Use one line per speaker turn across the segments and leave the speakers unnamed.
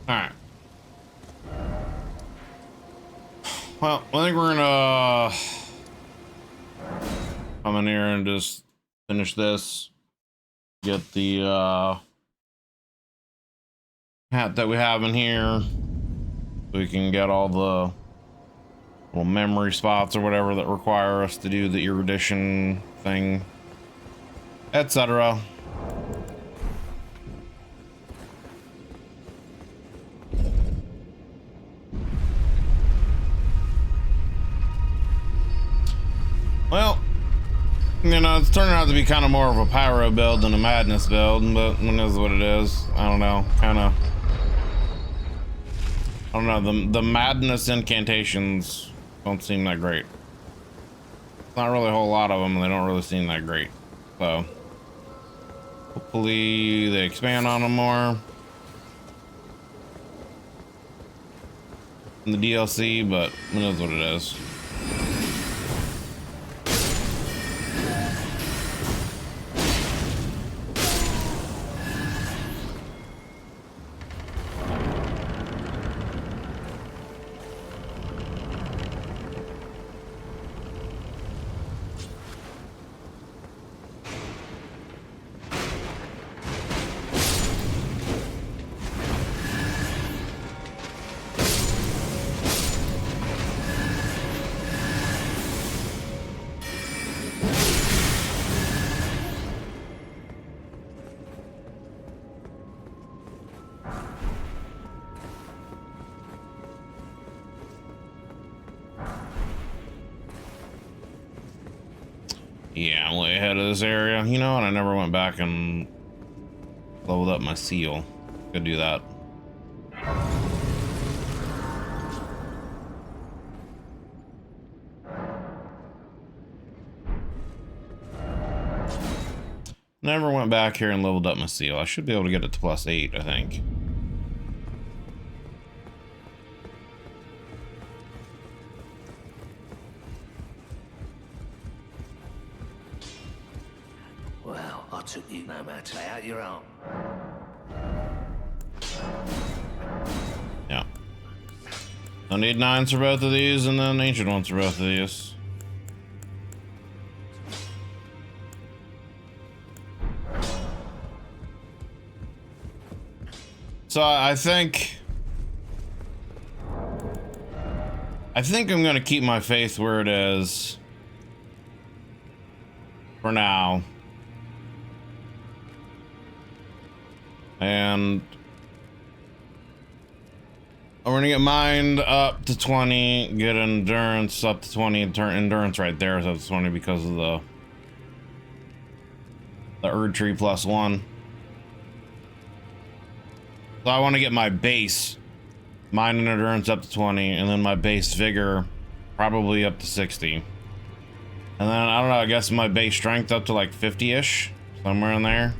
All right. Well, I think we're gonna come in here and just finish this. Get the hat that we have in here. So we can get all the little memory spots or whatever that require us to do the erudition thing, etc. Well, you know, it's turning out to be kind of more of a pyro build than a madness build, but it is what it is. I don't know, I don't know, the madness incantations don't seem that great. Not really a whole lot of them, and they don't really seem that great. So, hopefully they expand on them more in the DLC, but it is what it is. Yeah, I'm way ahead of this area. You know, and I never went back and leveled up my seal. Could do that. Never went back here and leveled up my seal. I should be able to get it to +8, I think.
Well, I took you no matter how you're on.
Yeah. I need 9s for both of these, and then ancient ones for both of these. So I think I'm gonna keep my faith where it is for now. And we're gonna get mind up to 20, get endurance up to 20, and turn endurance right there is up to 20 because of the Erdtree +1. So I want to get my base mind and endurance up to 20, and then my base vigor probably up to 60. And then I don't know, I guess my base strength up to like 50-ish, somewhere in there.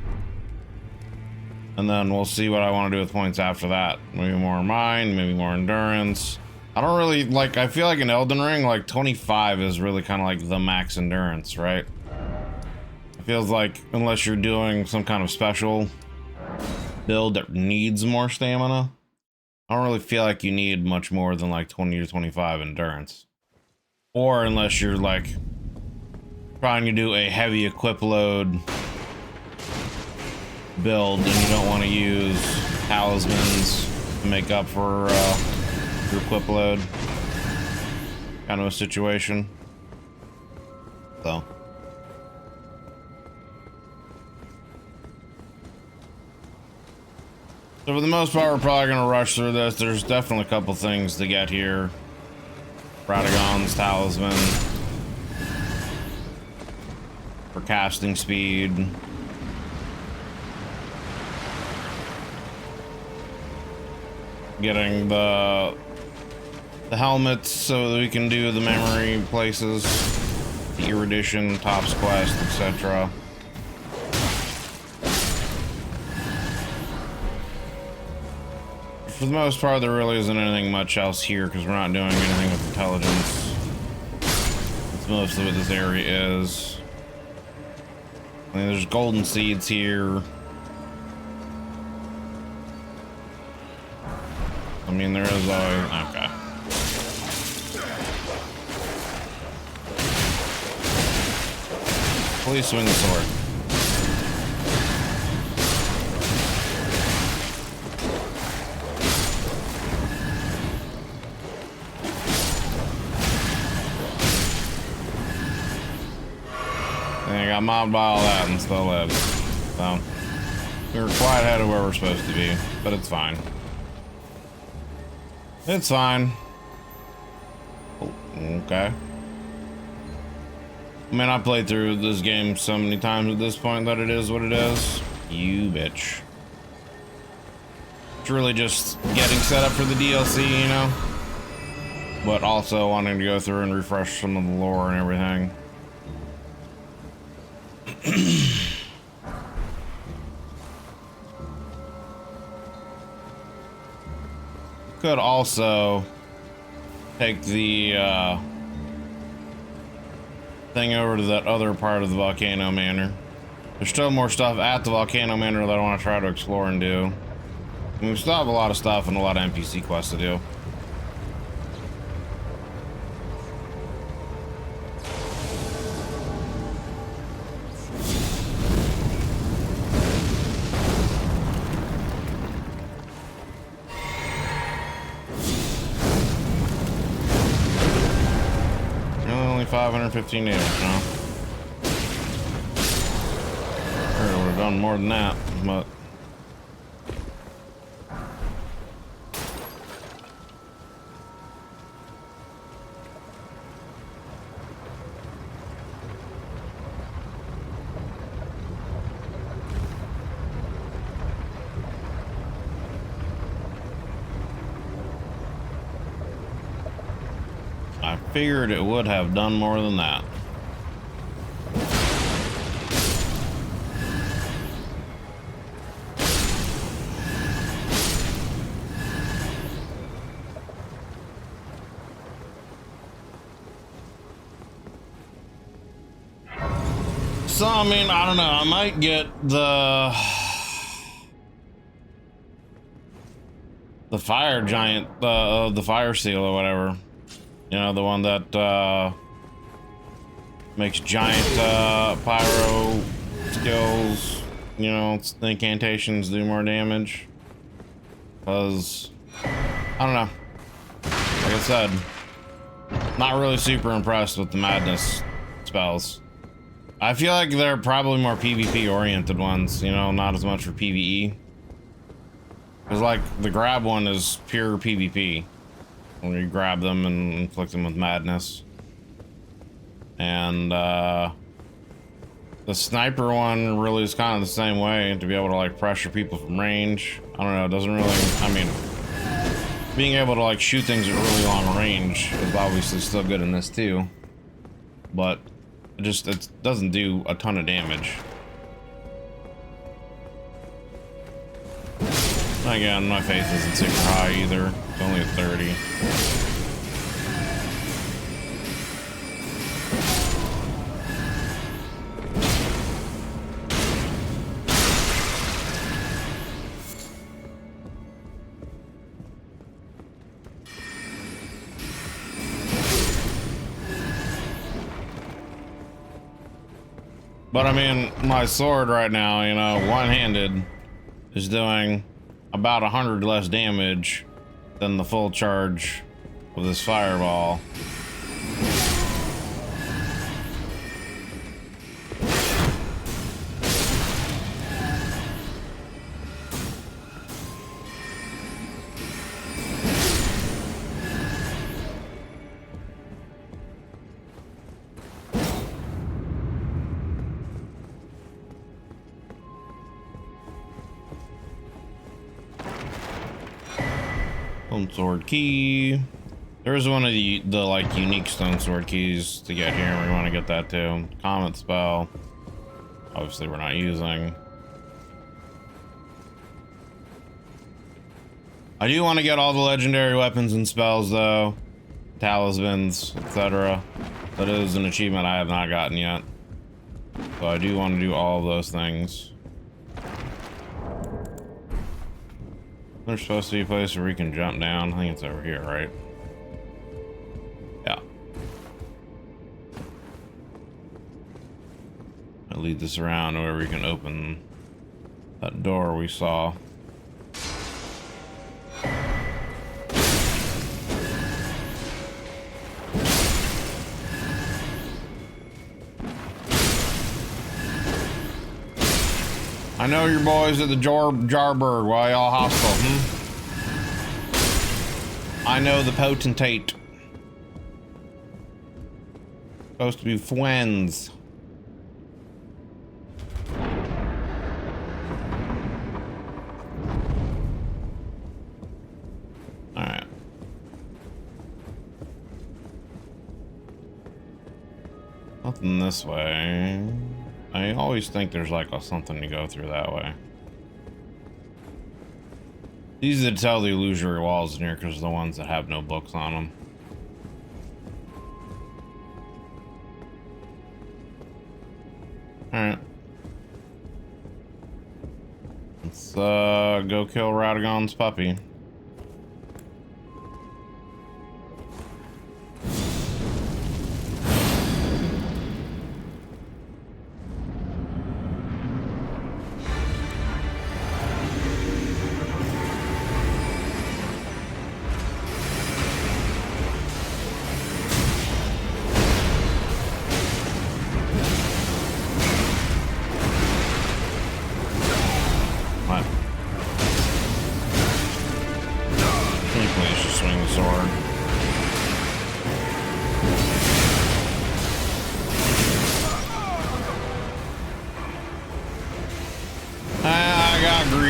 And then we'll see what I want to do with points after that. Maybe more mind, maybe more endurance. I don't really like, I feel like in Elden Ring, like 25 is really kind of like the max endurance, right? It feels like unless you're doing some kind of special build that needs more stamina, I don't really feel like you need much more than like 20 to 25 endurance. Or unless you're like trying to do a heavy equip load build and you don't want to use talismans to make up for your equip load kind of a situation. So for the most part, we're probably gonna rush through this. There's definitely a couple things to get here. Radagon's talisman for casting speed. Getting the helmets so that we can do the memory places, the erudition, Top's quest, etc. For the most part, there really isn't anything much else here because we're not doing anything with intelligence. That's mostly what this area is. I mean, there's golden seeds here. I mean, there is always... Okay. Please swing the sword. And I got mobbed by all that and still lived. So, we were quite ahead of where we're supposed to be, but it's fine. It's fine. Oh, okay. I mean, I played through this game so many times at this point that it is what it is. You bitch. It's really just getting set up for the DLC, you know? But also wanting to go through and refresh some of the lore and everything. Could also take the thing over to that other part of the volcano manor. There's still more stuff at the volcano manor that I want to try to explore and do. I mean, we still have a lot of stuff and a lot of NPC quests to do. Only 515 damage, huh? Sure, would have done more than that, but... I figured it would have done more than that. So, I mean, I don't know. I might get the fire giant, the fire seal or whatever. You know, the one that makes giant pyro skills, you know, incantations do more damage. Because, I don't know. Like I said, not really super impressed with the madness spells. I feel like they're probably more PvP oriented ones, you know, not as much for PvE. Because, like, the grab one is pure PvP. When you grab them and inflict them with madness. And the sniper one really is kind of the same way, to be able to like pressure people from range. I don't know, it doesn't really, I mean, being able to like shoot things at really long range is obviously still good in this too. But it doesn't do a ton of damage. Again, my faith isn't super high either. It's only at 30. But I mean, my sword right now, you know, one-handed is doing about 100 less damage than the full charge of this fireball. Stone sword key. There's one of the like unique stone sword keys to get here. We want to get that too. Comet spell. Obviously, we're not using. I do want to get all the legendary weapons and spells though, talismans, etc. That is an achievement I have not gotten yet. So I do want to do all of those things. There's supposed to be a place where we can jump down. I think it's over here, right? Yeah. I'll lead this around where we can open that door we saw. I know your boys at the Jarberg. Why y'all hostile, I know the potentate. Supposed to be friends. Alright. Nothing this way. I always think there's like something to go through that way. It's easy to tell the illusory walls in here because they're the ones that have no books on them. Alright. Let's go kill Radagon's puppy.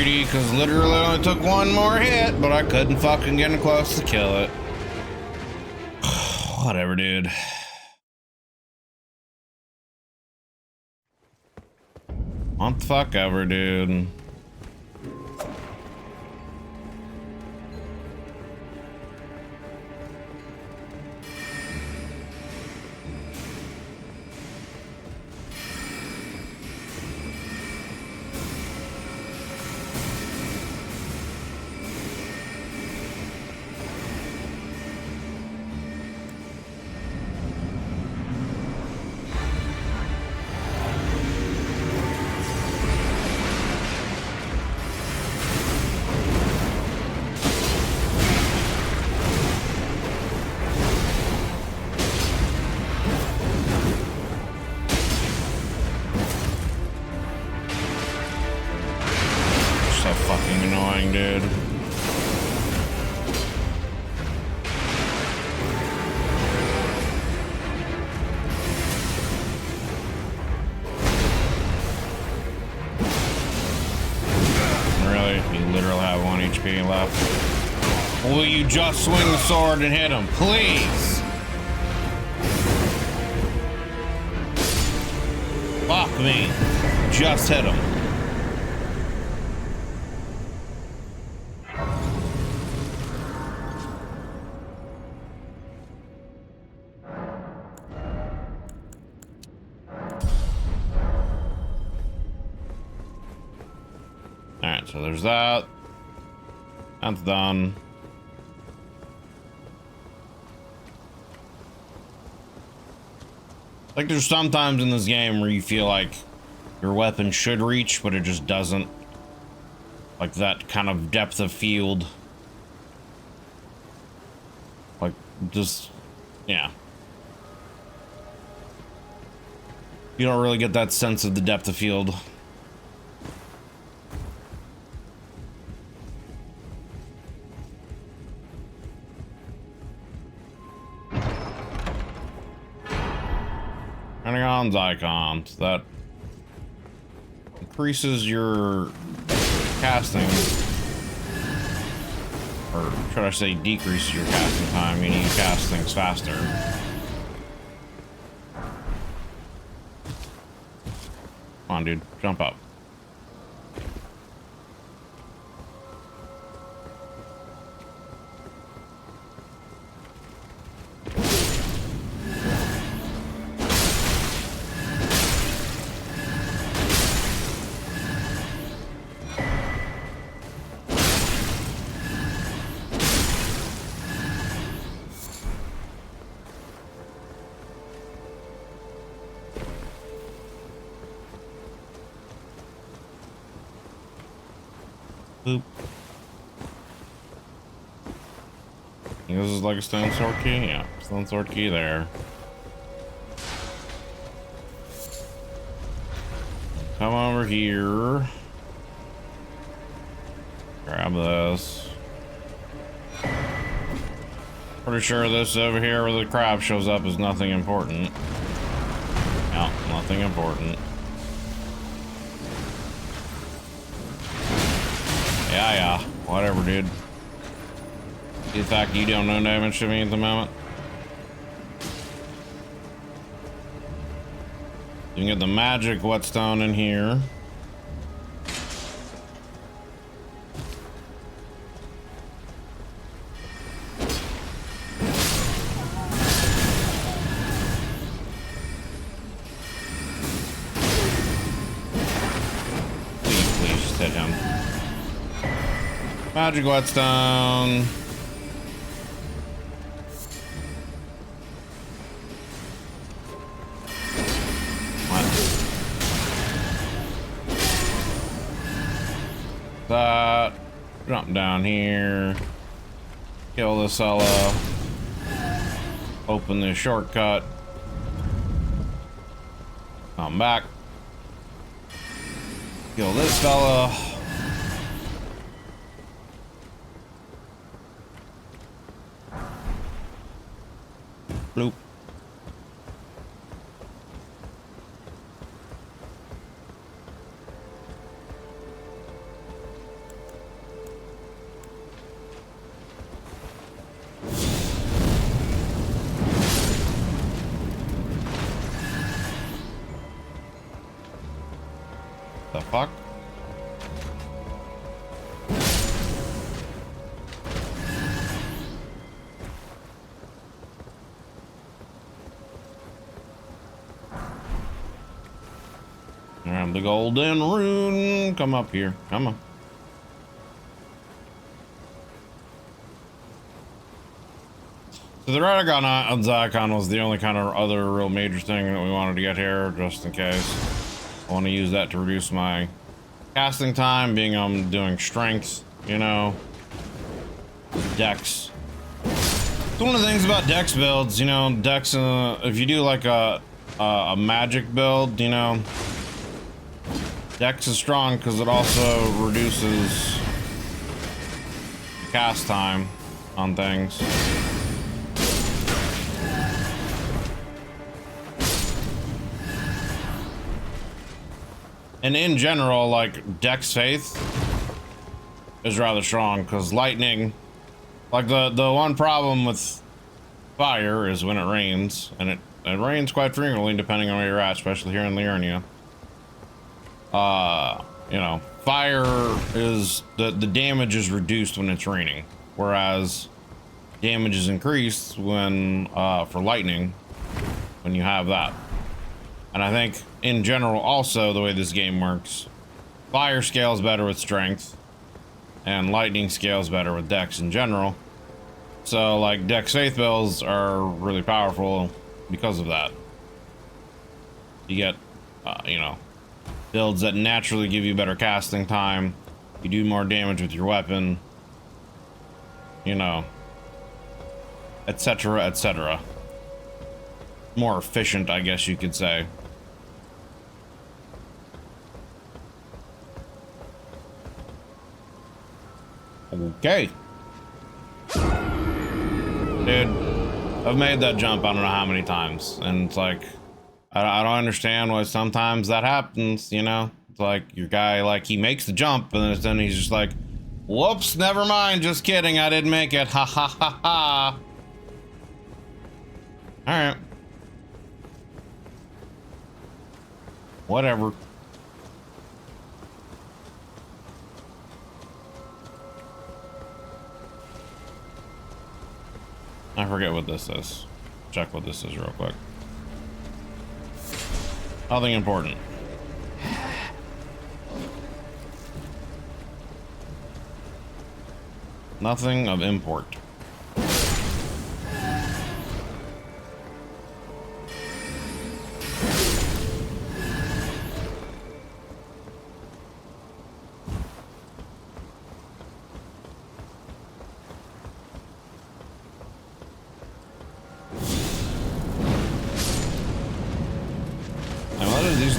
Because literally only took one more hit, but I couldn't fucking get close to kill it. Whatever, dude. What the fuck ever, dude. Left. Will you just swing the sword and hit him, please? Fuck me. Just hit him. Alright, so there's that. That's done. Like there's sometimes in this game where you feel like your weapon should reach, but it just doesn't. Like that kind of depth of field. Like just, yeah. You don't really get that sense of the depth of field. Icons that increases your casting, or should I say decreases your casting time, meaning you cast things faster. Come on, dude, jump up. Boop. This is like a stone sword key? Yeah, stone sword key there. Come over here. Grab this. Pretty sure this over here where the crab shows up is nothing important. No, nothing important. Yeah, whatever, dude. The fact you don't know damage to me at the moment. You can get the magic whetstone in here. Please just hit him. Magic whetstone. That. Jump down here. Kill this fella. Open this shortcut. Come back. Kill this fella. Bloop. The fuck? Grab the golden rune. Come up here. Come on. So the Radagon icon was the only kind of other real major thing that we wanted to get here, just in case. I want to use that to reduce my casting time, being I'm doing strength, you know, dex. It's one of the things about dex builds, you know, dex, if you do like a magic build, you know, dex is strong because it also reduces cast time on things. And in general, like, Dex Faith is rather strong, because lightning, like, the one problem with fire is when it rains, and it rains quite frequently depending on where you're at, especially here in Liurnia. You know, fire is, the damage is reduced when it's raining, whereas damage is increased when, for lightning, when you have that. And I think, in general, also, the way this game works, fire scales better with strength, and lightning scales better with dex in general. So, like, dex faith builds are really powerful because of that. You get, you know, builds that naturally give you better casting time, you do more damage with your weapon, you know, etc., etc. More efficient, I guess you could say. Okay. Dude, I've made that jump I don't know how many times, and it's like, I don't understand why sometimes that happens, you know? It's like, your guy, like, he makes the jump, and then he's just like, whoops, never mind, just kidding, I didn't make it, ha ha ha ha. Alright. Whatever. I forget what this is. Check what this is real quick. Nothing important. Nothing of import.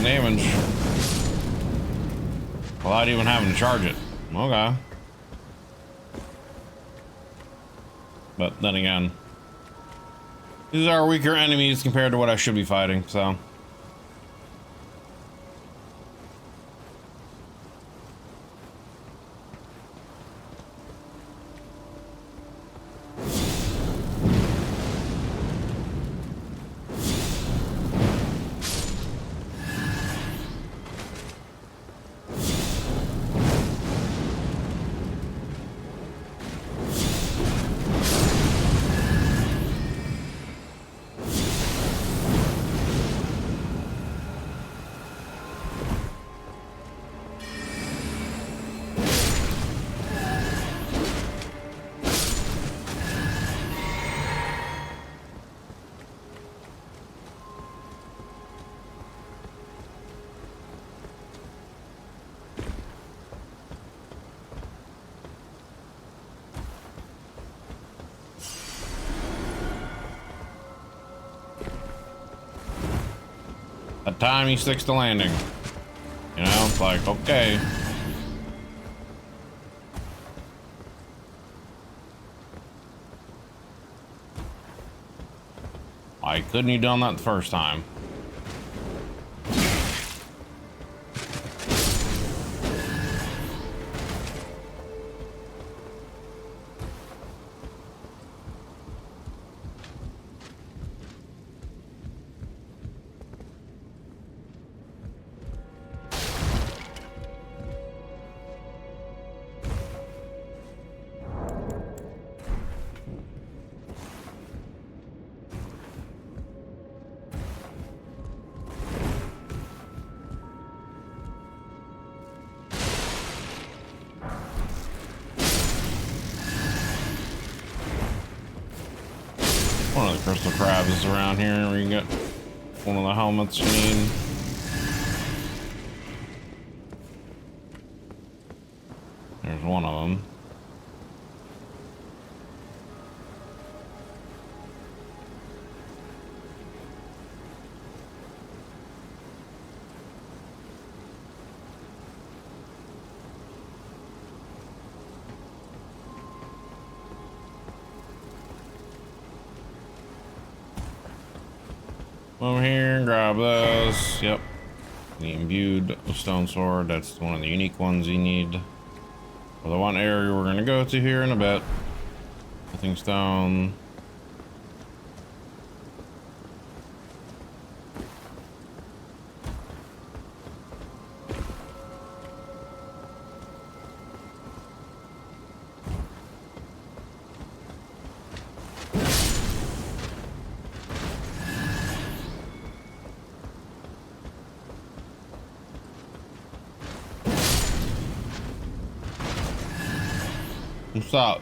damage without even having to charge it. Okay. But then again, these are weaker enemies compared to what I should be fighting, so. That time he sticks to landing. You know, it's like, okay. Why couldn't you done that the first time? One of the crystal crabs is around here where you can get one of the helmets you need. There's one of them. Over here, grab those. Yep. The imbued stone sword. That's one of the unique ones you need. For the one area we're gonna go to here in a bit. Nothing stone. What's up?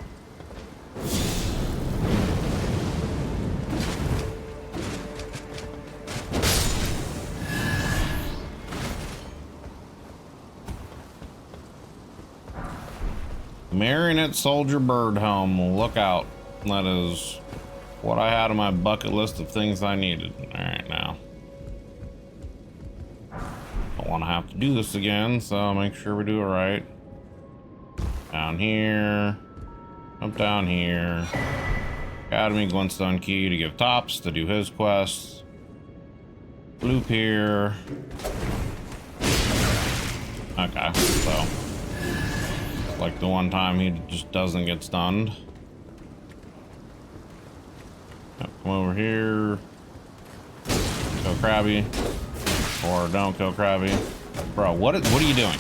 Marionette Soldier Bird Helm. Look out. That is what I had on my bucket list of things I needed. Alright, now. Don't want to have to do this again, so make sure we do it right. Down here. Jump down here. Academy Glintstone Key to give Tops to do his quests. Loop here. Okay, so it's like the one time he just doesn't get stunned. Yep, come over here. Kill Krabby. Or don't kill Krabby. Bro, what are you doing?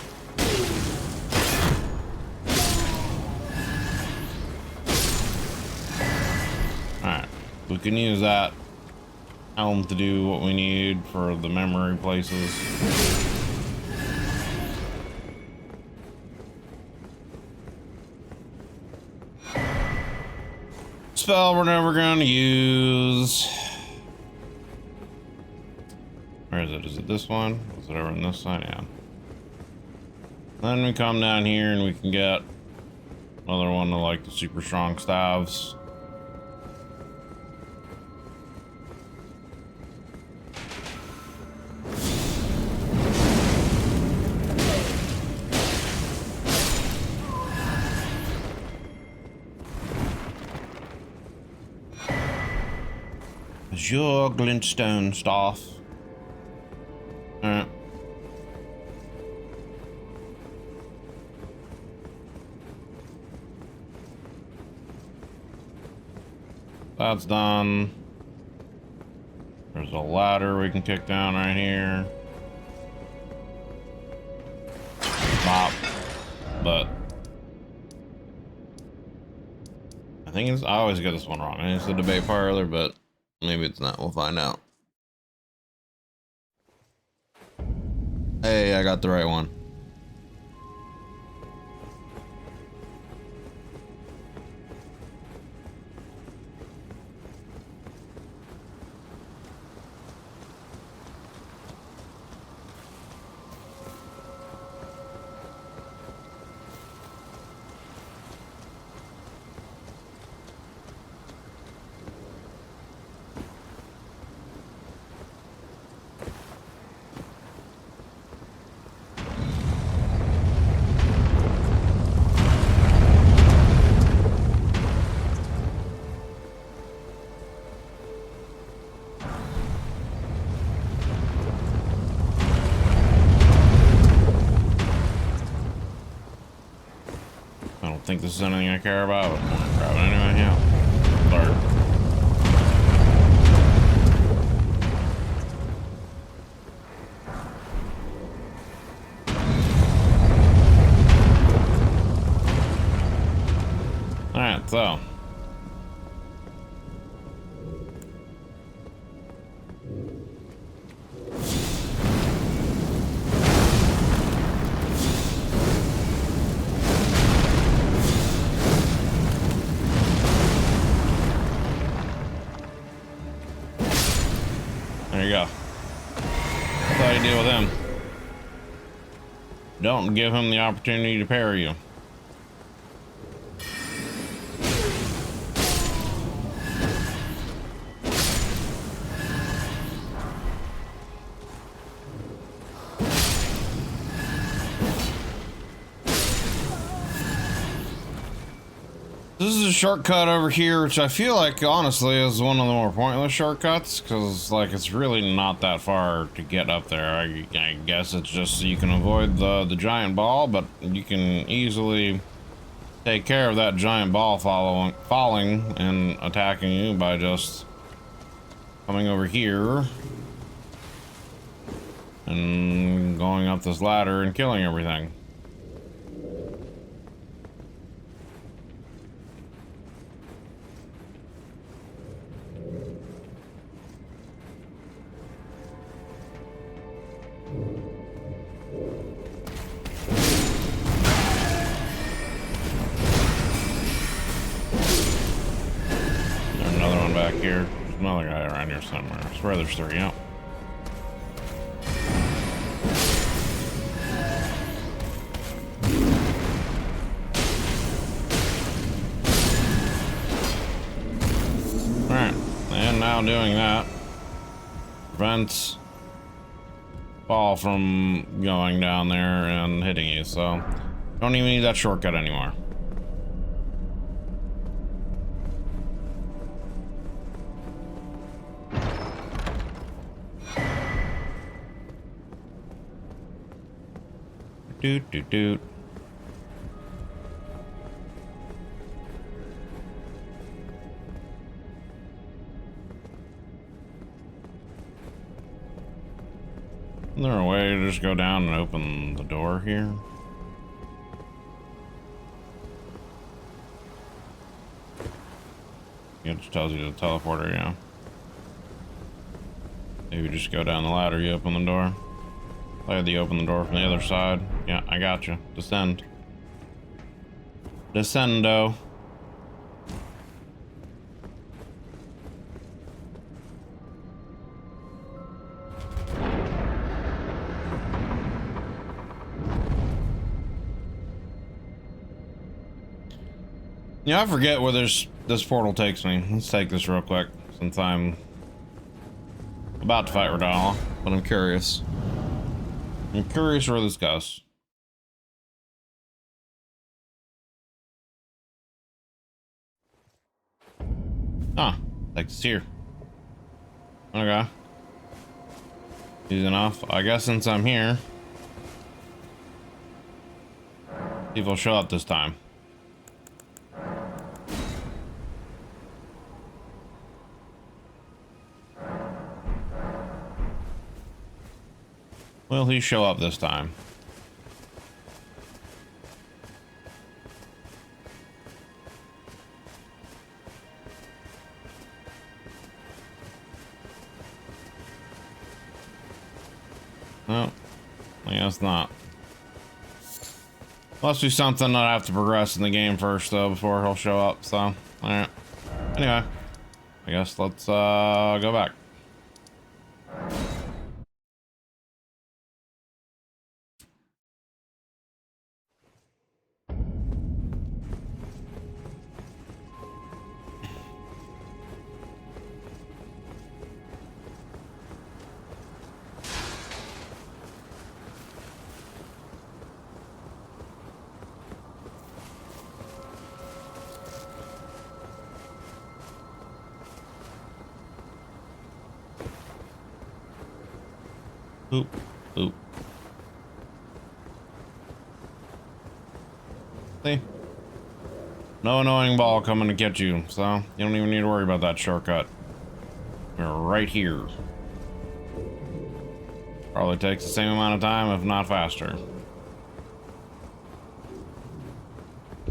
We can use that helm to do what we need for the memory places. Spell we're never gonna use. Where is it? Is it this one? Is it over on this side? Yeah. Then we come down here and we can get another one of like the super strong staves. Azure glintstone staff. Alright. That's done. There's a ladder we can kick down right here. Pop. But I think it's, I always get this one wrong. I think it's the debate parlor, but maybe it's not. We'll find out. Hey, I got the right one. I don't think this is anything I care about, but I'm gonna grab it anyway. Yeah. Start. Alright, so. There you go. That's how you deal with him. Don't give him the opportunity to parry you. This is a shortcut over here, which I feel like, honestly, is one of the more pointless shortcuts, because, like, it's really not that far to get up there. I guess it's just so you can avoid the giant ball, but you can easily take care of that giant ball falling and attacking you by just coming over here and going up this ladder and killing everything. Back here. There's another guy around here somewhere. I swear there's three. Yep. Alright. And now doing that prevents ball from going down there and hitting you, so don't even need that shortcut anymore. Doot doot doot. Is there a way to just go down and open the door here? It just tells you to teleporter, yeah. Maybe just go down the ladder, you open the door. I had to open the door from the other side. Yeah, I got you. Descend. Descendo. Yeah, I forget where this portal takes me. Let's take this real quick, since I'm about to fight Radala, but I'm curious. I'm curious where this goes. Ah, takes us here. Okay. Easy enough. I guess since I'm here, see if he'll show up this time. Will he show up this time? No, I guess not. Must be something I have to progress in the game first, though, before he'll show up. So, all right. Anyway, I guess let's go back. Oop, oop. See? No annoying ball coming to get you, so you don't even need to worry about that shortcut. You're right here. Probably takes the same amount of time, if not faster.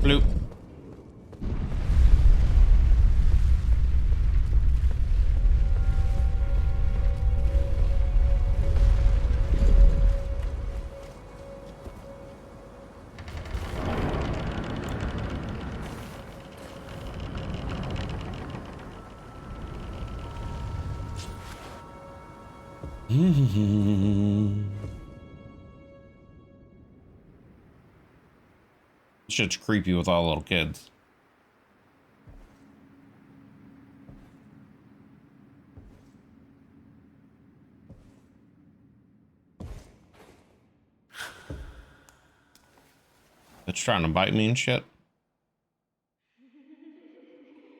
Bloop. Shit's creepy with all the little kids. It's trying to bite me and shit.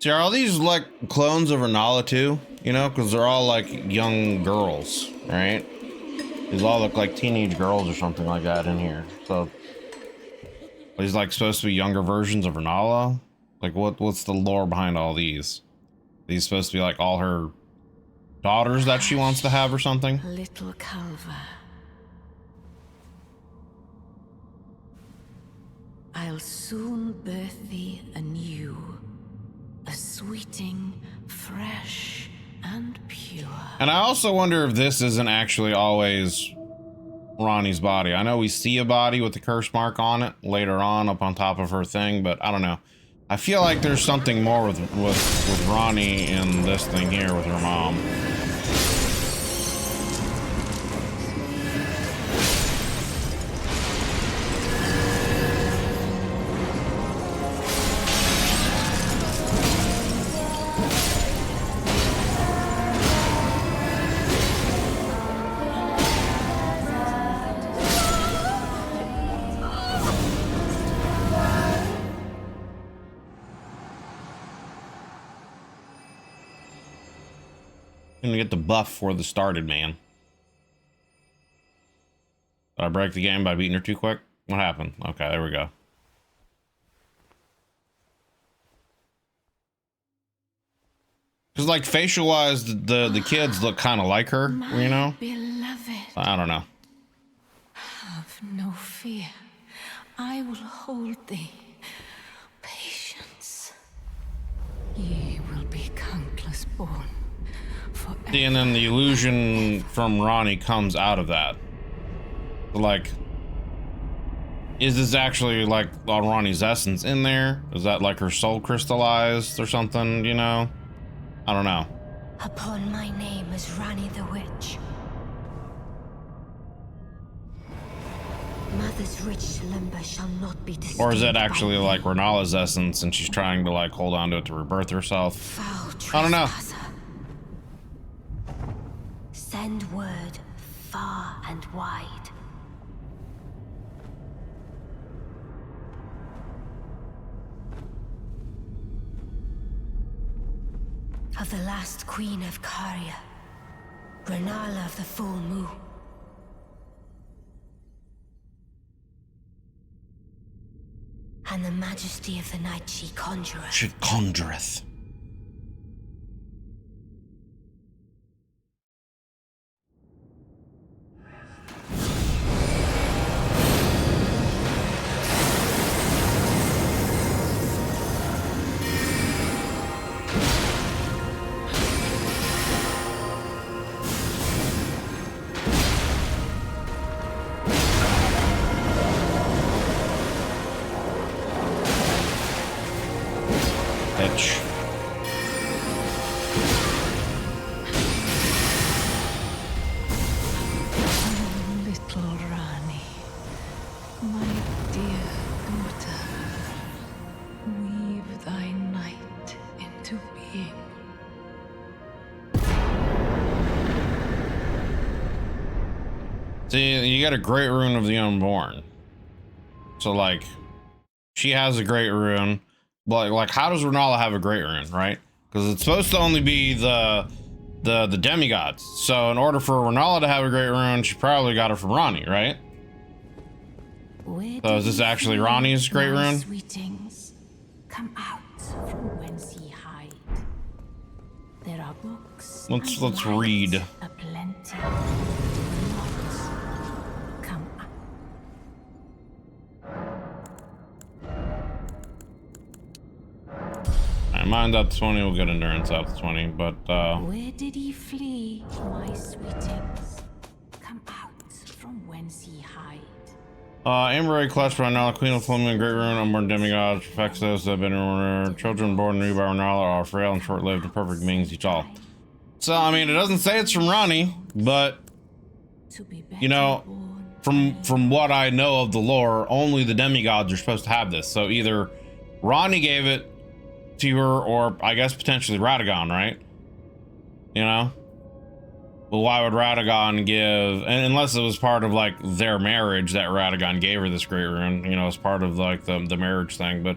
See, are all these like clones of Renala too? You know, because they're all like young girls, right? These all look like teenage girls or something like that in here. So, are these like supposed to be younger versions of Renala? Like, what's the lore behind all these? Are these supposed to be like all her daughters that she wants to have or something?
Little Calva. I'll soon birth thee anew, a sweeting, fresh and pure.
And I also wonder if this isn't actually always Ronnie's body. I know we see a body with the curse mark on it later on up on top of her thing, but I don't know. I feel like there's something more with Ronnie in this thing here with her mom. Gonna get the buff before this started, man. Did I break the game by beating her too quick? What happened? Okay, there we go. Because like facial wise, the kids look kind of like her, you know?
Beloved,
I don't know.
have no fear. I will hold thee. Patience. Ye will be countless born.
See, and then the illusion from Ronnie comes out of that. Like, is this actually like all Ronnie's essence in there? Is that like her soul crystallized or something, you know? I don't know.
Upon my name as Rani the Witch. Mother's rich limber shall not be disturbed.
Or is it actually like Renala's essence and she's trying to like hold on to it to rebirth herself?
Foul
I don't know.
Send word far and wide. Of the last queen of Caria, Renala of the full moon. And the majesty of the night she conjureth.
She conjureth.
Little Rani, my dear daughter, weave thy night into being.
See, you got a great rune of the unborn. So like, she has a great rune, but like, how does Renala have a great rune, right? Because it's supposed to only be the demigods. So in order for Renala to have a great rune, she probably got it from Ranni, right? So is this actually Ranni's great rune?
Sweetings, come out from whence ye hide. There are books.
Let's read.
Aplenty. Come up.
Alright, mine's up to 20, we'll get endurance up to 20, but
Where did ye flee, my sweetings? Come out from whence ye hide.
Amber clutch by Renala, Queen of Flaming, Great Rune, Unborn Demigods, perfects those that have been born. Children born new by Renala are frail and short-lived and perfect beings each all. So, I mean, it doesn't say it's from Ranni, but, you know, from what I know of the lore, only the demigods are supposed to have this. So either Ranni gave it to her, or I guess potentially Radagon, right? You know? But why would Radagon give, and unless it was part of like their marriage that Radagon gave her this great rune, you know, as part of like the marriage thing. But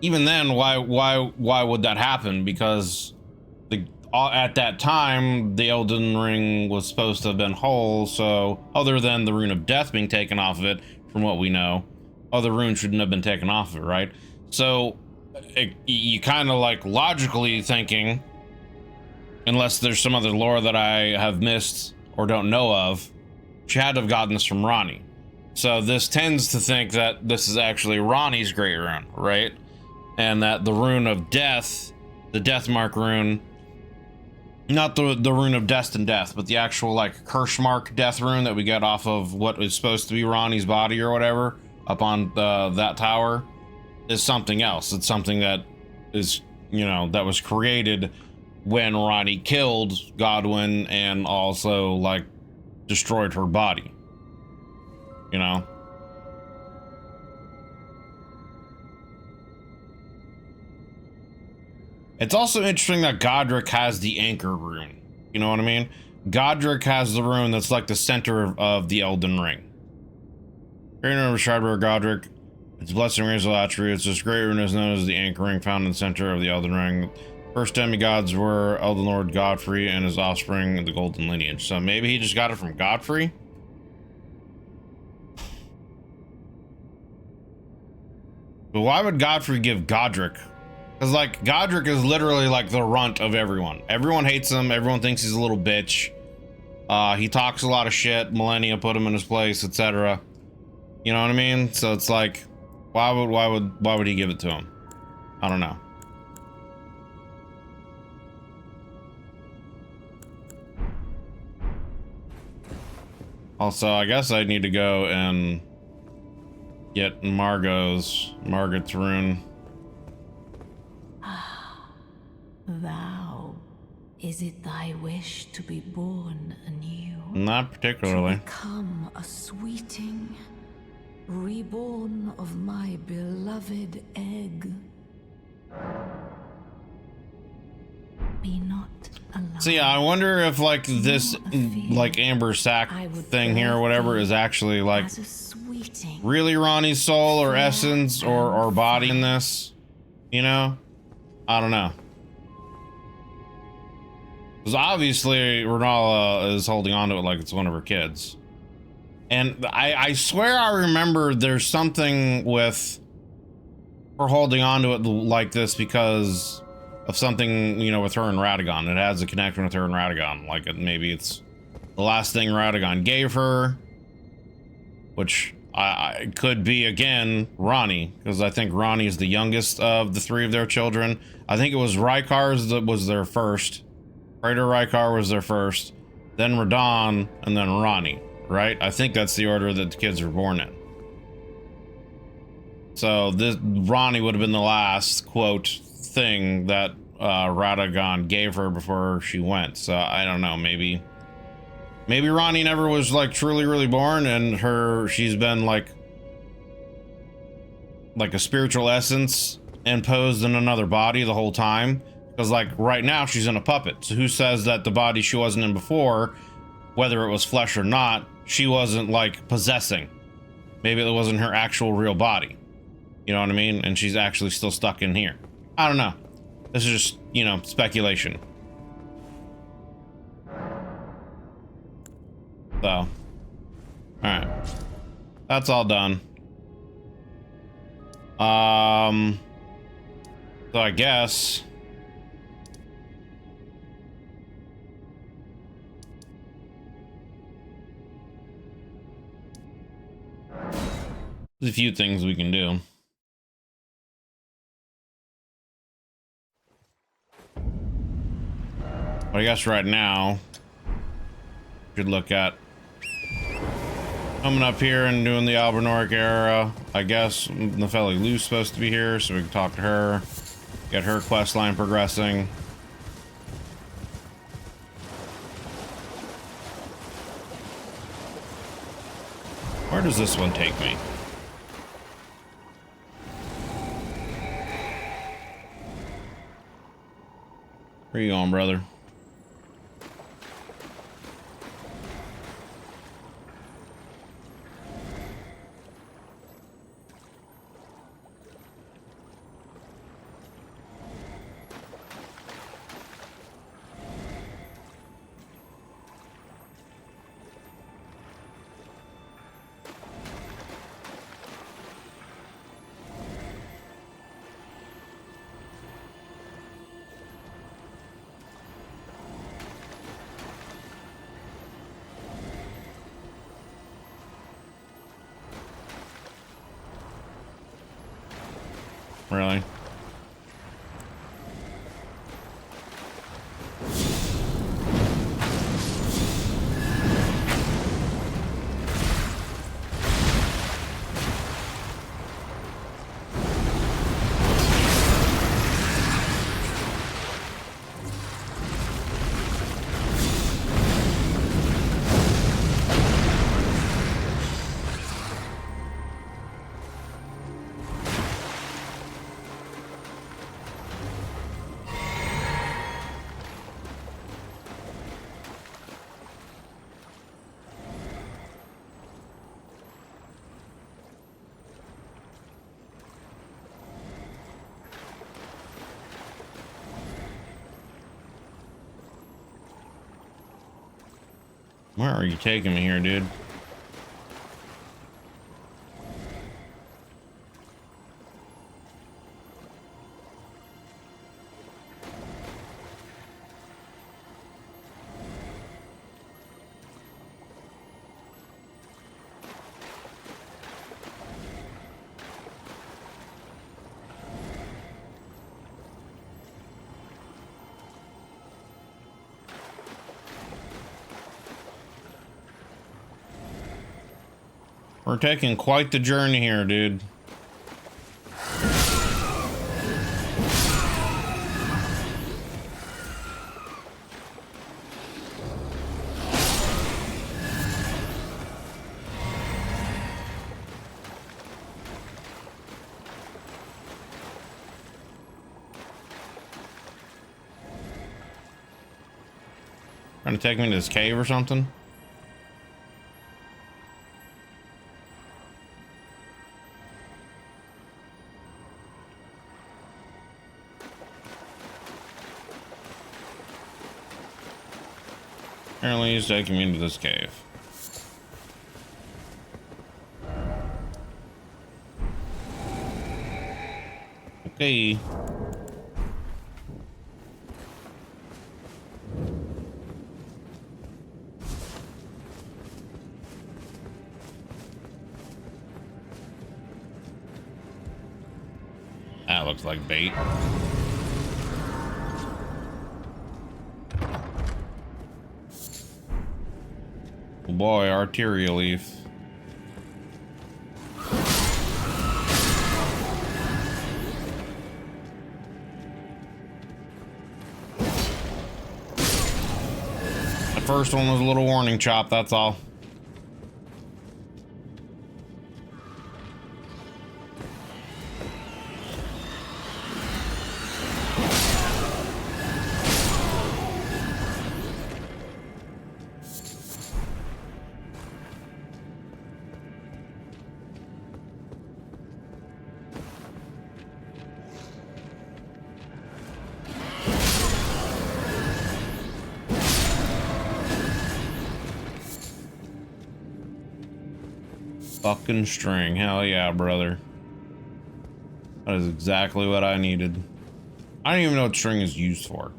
even then, why would that happen? Because at that time, the Elden Ring was supposed to have been whole, so other than the rune of death being taken off of it, from what we know, other runes shouldn't have been taken off of it, right? So you kind of like logically thinking, unless there's some other lore that I have missed or don't know of, she had to have gotten this from Ranni. So this tends to think that this is actually Ranni's great rune, right? And that the rune of death, the death mark rune, not the rune of destined death, but the actual like curse mark death rune that we get off of what is supposed to be Ranni's body or whatever up on that tower, is something else. It's something that is, you know, that was created when Ranni killed Godwyn and also like destroyed her body, you know. It's also interesting that Godric has the anchor rune, you know what I mean? Godric has the rune that's like the center of the Elden Ring. Great rune of Shardware Godric. Its blessing rings of attributes. This great rune is known as the anchor ring, found in the center of the Elden Ring. First demigods were Elden Lord Godfrey and his offspring, the Golden Lineage. So maybe he just got it from Godfrey? But why would Godfrey give Godric? Because like Godric is literally like the runt of everyone. Everyone hates him. Everyone thinks he's a little bitch. He talks a lot of shit. Millennia put him in his place, etc. You know what I mean? So it's like, why would he give it to him? I don't know. Also, I guess I need to go and get Margot's rune.
Thou, is it thy wish to be born anew?
Not particularly.
To become a sweeting, reborn of my beloved egg. Be not alive.
So yeah, I wonder if like this, like Amber Sack thing here or whatever is actually like really Ranni's soul or essence or body in this, you know? I don't know. Because obviously Renala is holding on to it like it's one of her kids. And I swear I remember there's something with her holding on to it like this because of something, you know, with her and Radagon. It has a connection with her and Radagon. Like maybe it's the last thing Radagon gave her, which I could be again Ronnie, because I think Ronnie is the youngest of the three of their children. I think it was Rykar's that was their first. Praetor Rykar was their first, then Radon, and then Ronnie, right? I think that's the order that the kids were born in. So this Ronnie would have been the last quote thing that Radagon gave her before she went. So I don't know, maybe Ronnie never was like truly really born, and she's been like a spiritual essence imposed in another body the whole time. Because like right now she's in a puppet. So who says that the body she wasn't in before, whether it was flesh or not, she wasn't like possessing? Maybe it wasn't her actual real body. You know what I mean? And she's actually still stuck in here. I don't know. This is just, you know, speculation. So, all right, that's all done. So I guess there's a few things we can do. But I guess right now we should look at coming up here and doing the Albernoric era. I guess Nefeli Lou's supposed to be here, so we can talk to her, get her quest line progressing. Where does this one take me? Where you going, brother? Really? Where are you taking me here, dude? We're taking quite the journey here, dude. Trying to take me to this cave or something? Apparently he's taking me into this cave. Okay. That looks like bait. Oh boy, arterial leaf. The first one was a little warning chop, that's all. Fucking string. Hell yeah, brother. That is exactly what I needed. I don't even know what string is used for.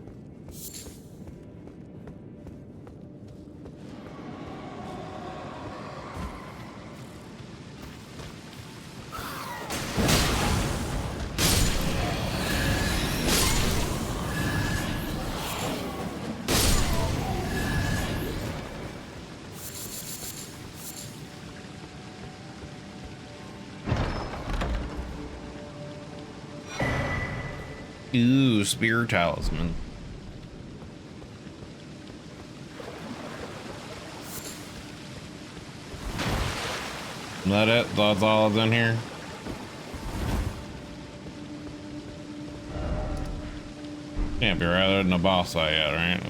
Ooh, spear talisman. Is that it? That's all that's in here? Can't be right. There's no boss fight yet, right?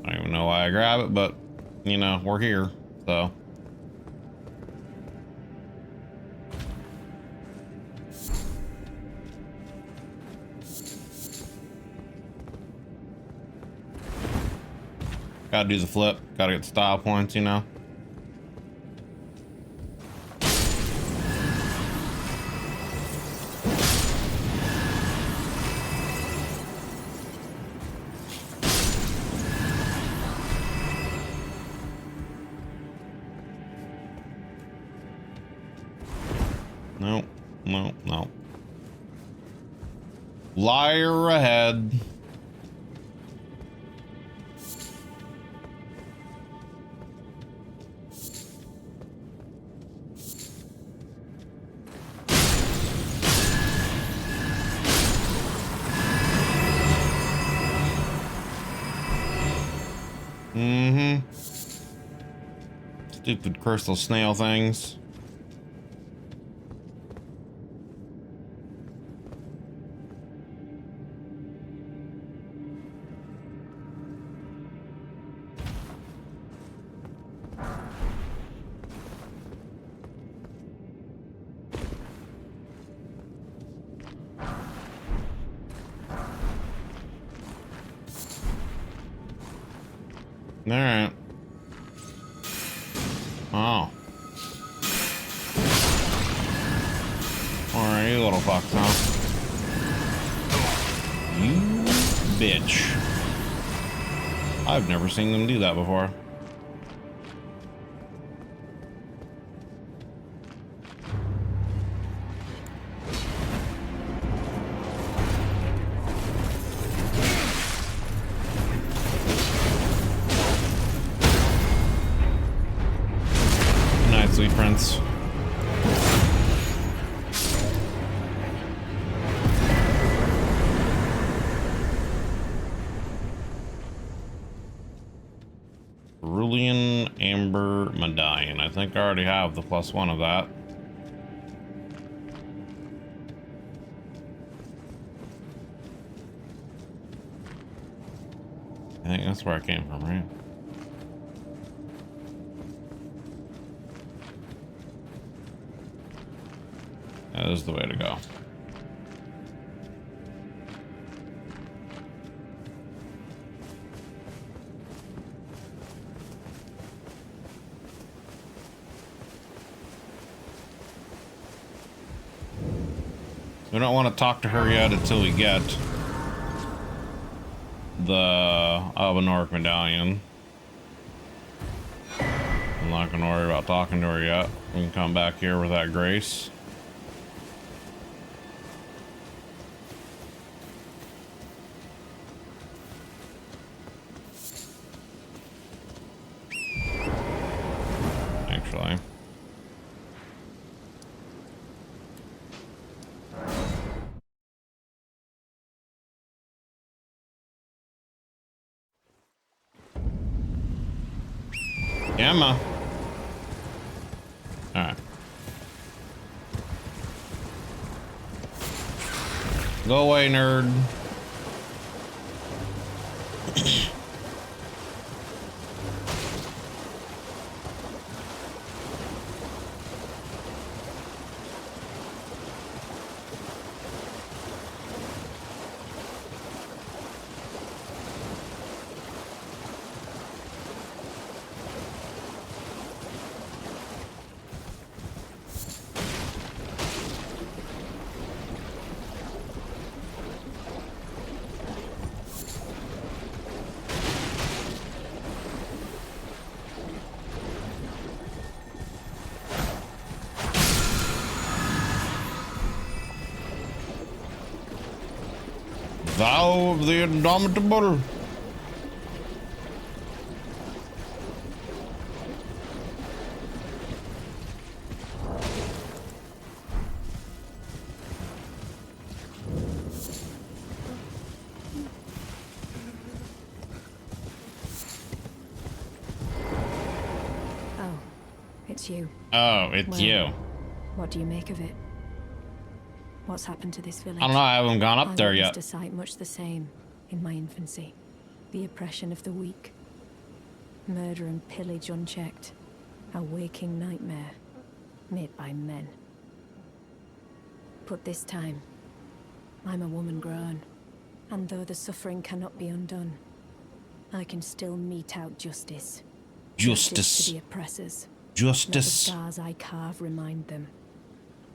I don't even know why I grab it, but you know, we're here, so. Gotta do the flip, gotta get style points, you know. No, no, no. Liar ahead. Stupid crystal snail things. All right. Oh. All right, you little fucks, huh? You bitch. I've never seen them do that before. Sweet prince. Ember Medallion. I think I already have the +1 of that. I think that's where I came from, right? That is the way to go. We don't want to talk to her yet until we get the Albanoric medallion. I'm not going to worry about talking to her yet. We can come back here with that grace. Actually. Emma. All right. Go away, nerd. Thou of the Indomitable.
Oh, it's you.
Oh, it's you.
What do you make of it? What's happened to this village?
I don't know. I haven't gone up there yet.
I witnessed a sight much the same in my infancy. The oppression of the weak. Murder and pillage unchecked. A waking nightmare made by men. But this time, I'm a woman grown. And though the suffering cannot be undone, I can still mete out justice. Justice to the oppressors.
Justice.
Let the scars I carve remind them.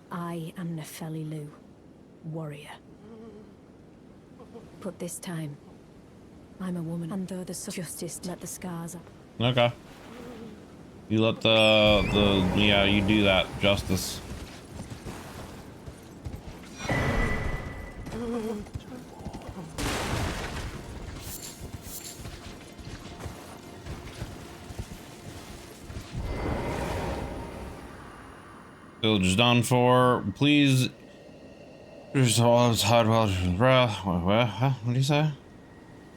I am Nefeli Lu, warrior. But this time, I'm a woman, and though the justice let the scars up.
Okay. You let yeah, you do that, justice. Village is done for. Please. There's all this hard breath. What do you say?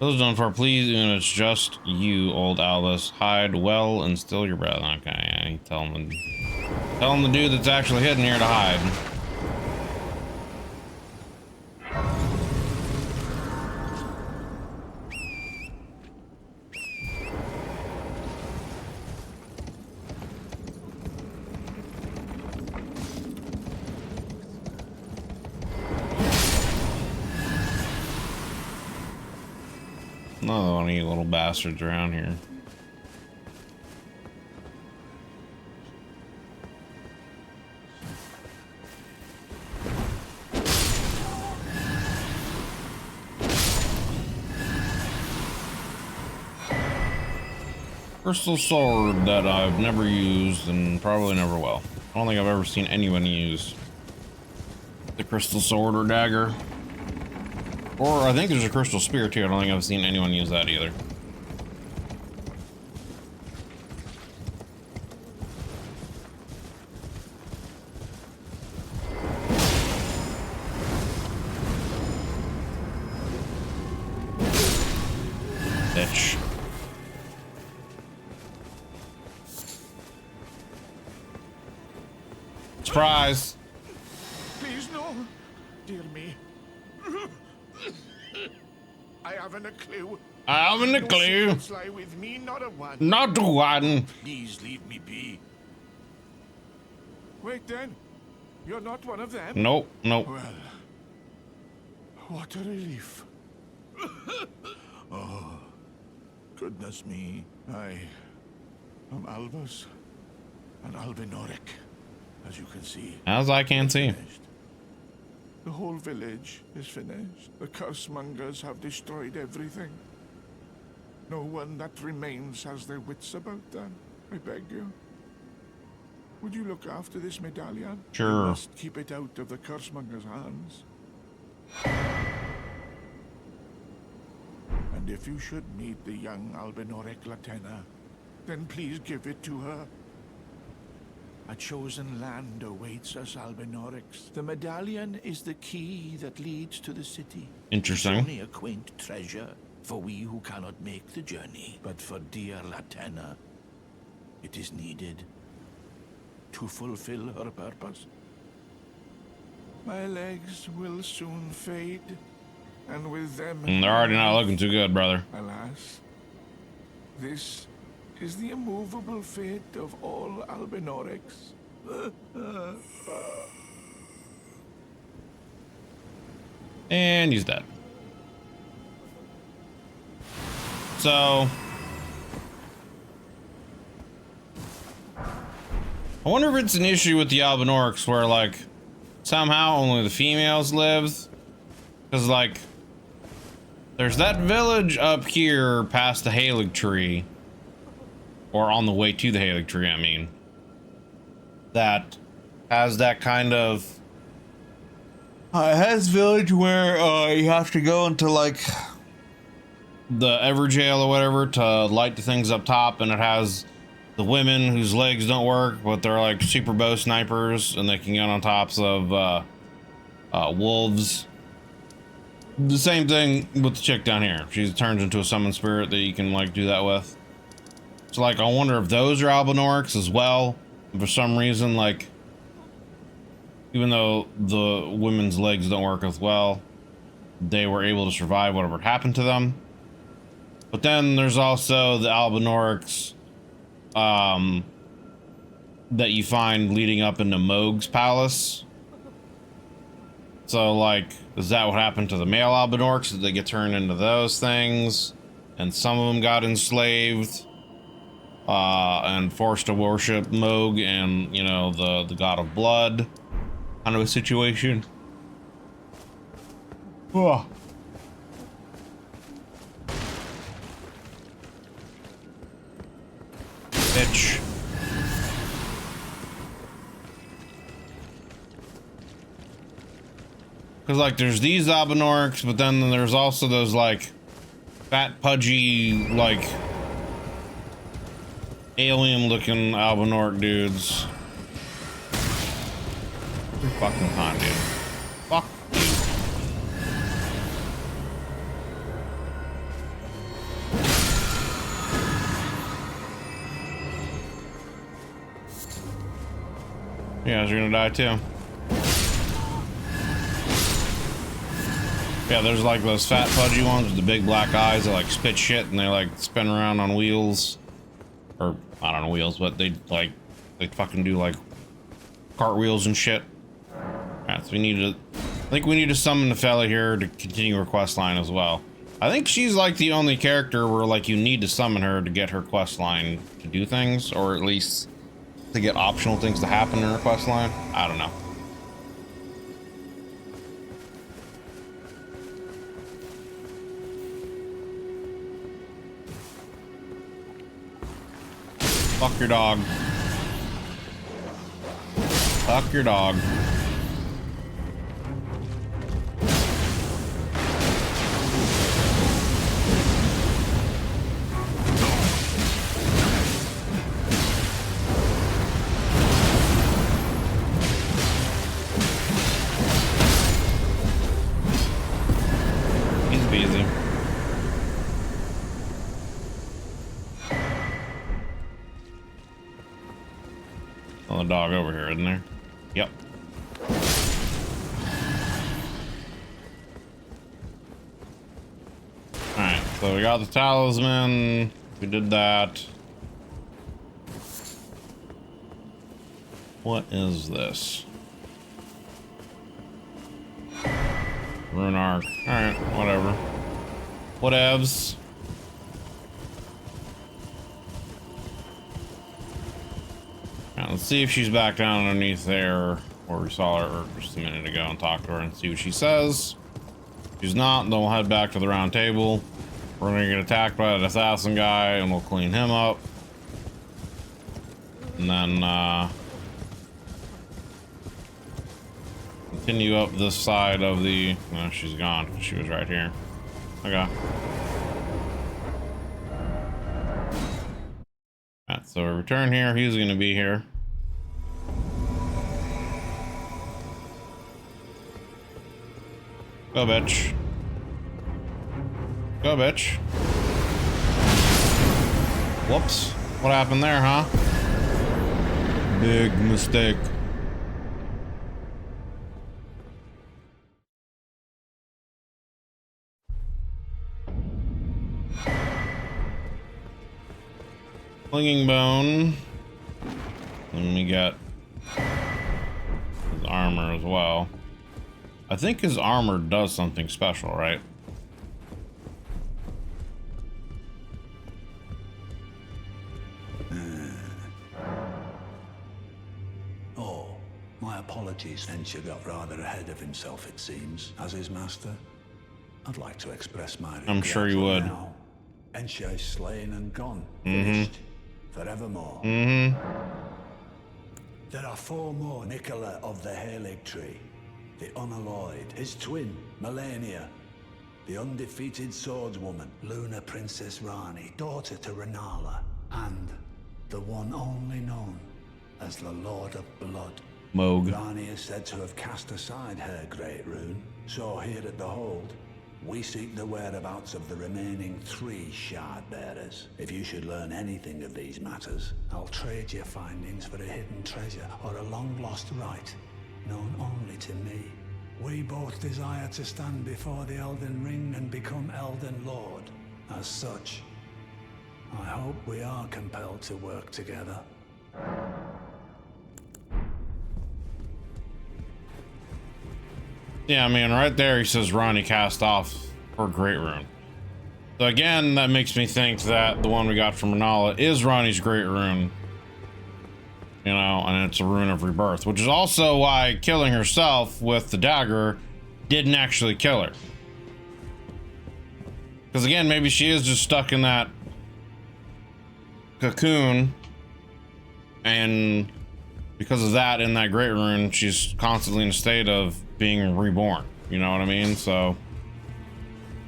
Village done for. Please, even if it's just you, old Albus. Hide well and still your breath. Okay, yeah, you tell him the dude that's actually hidden here to hide. Another one of you little bastards around here. Crystal sword that I've never used and probably never will. I don't think I've ever seen anyone use the crystal sword or dagger. Or I think there's a crystal spear too. I don't think I've seen anyone use that either. Bitch. Surprise.
Please, no. Dear me. I haven't a clue.
I haven't a
No
clue.
secrets lie with me, not a one.
Not one.
Please leave me be. Wait then. You're not one of them?
Nope, nope.
Well, what a relief. Oh, goodness me. I am Albus, an Albinoric, as you can see.
As I can see.
Finished. The whole village is finished. The cursemongers have destroyed everything. No one that remains has their wits about them. I beg you. Would you look after this medallion?
Sure.
You must keep it out of the cursemongers' hands. And if you should meet the young Albinoric Latena, then please give it to her. A chosen land awaits us Albinorics. The medallion is the key that leads to the city.
Interesting.
It's only a quaint treasure for we who cannot make the journey. But for dear Latena, it is needed to fulfill her purpose.
My legs will soon fade, and with them...
They're already not looking too good, brother.
Alas, this is the immovable fate of all Albinorics.
And he's dead. So I wonder if it's an issue with the Albinorics where like somehow only the females live, because like there's that village up here past the Erdtree, or on the way to the Erdtree, I mean, that has that kind of has village where you have to go into like the Everjail or whatever to light the things up top, and it has the women whose legs don't work, but they're like super bow snipers and they can get on tops of wolves. The same thing with the chick down here. She turns into a summon spirit that you can like do that with. So like I wonder if those are Albinorics as well. For some reason, like even though the women's legs don't work as well, they were able to survive whatever happened to them. But then there's also the Albinorics that you find leading up into Moog's palace. So like, is that what happened to the male Albinorics? Did they get turned into those things? And some of them got enslaved and forced to worship Moog and, you know, the god of blood kind of a situation. Oh. Bitch. Because like there's these Albinorics, but then there's also those like fat pudgy like alien looking Albinoric dudes. You're fucking fine, dude. Fuck you. Yeah, you're gonna die too. Yeah, there's like those fat pudgy ones with the big black eyes that like spit shit and they like spin around on wheels. Or, I don't know, wheels, but they fucking do like cartwheels and shit. Alright, so I think we need to summon the fella here to continue her quest line as well. I think she's like the only character where like you need to summon her to get her quest line to do things, or at least to get optional things to happen in her quest line. I don't know. Fuck your dog. Fuck your dog. He's busy. Oh, the dog over here, isn't there? Yep. Alright, so we got the talisman. We did that. What is this? Rune arc. Alright, whatever. Whatevs. Now, let's see if she's back down underneath there where we saw her just a minute ago and talk to her and see what she says. If she's not, then we'll head back to the round table. We're gonna get attacked by that assassin guy and we'll clean him up. And then continue up this side of the... No, she's gone. She was right here. Okay. Alright, so we return here. He's gonna be here. Go, bitch. Go, bitch. Whoops. What happened there, huh? Big mistake. Clinging bone. And we got his armor as well. I think his armor does something special, right?
Oh, my apologies. Ensha got rather ahead of himself, it seems, as his master. I'd like to express my regret.
I'm sure you would.
Now, Ensha is slain and gone. Finished. Forevermore. There are 4 more. Nicola of the Erdtree, the unalloyed, his twin, Melania, the undefeated swordswoman, Luna Princess Rani, daughter to Renala, and the one only known as the Lord of Blood.
Moog.
Rani is said to have cast aside her great rune, so here at the Hold, we seek the whereabouts of the remaining 3 shard bearers. If you should learn anything of these matters, I'll trade your findings for a hidden treasure or a long-lost right, known only to me. We both desire to stand before the Elden Ring and become Elden Lord. As such, I hope we are compelled to work together.
Yeah, I mean, right there he says Ronnie cast off her Great Rune. So again, that makes me think that the one we got from Renala is Ronnie's Great Rune. You know, and it's a rune of rebirth, which is also why killing herself with the dagger didn't actually kill her. Because again, maybe she is just stuck in that cocoon, and because of that, in that Great Rune, she's constantly in a state of being reborn. You know what I mean? So,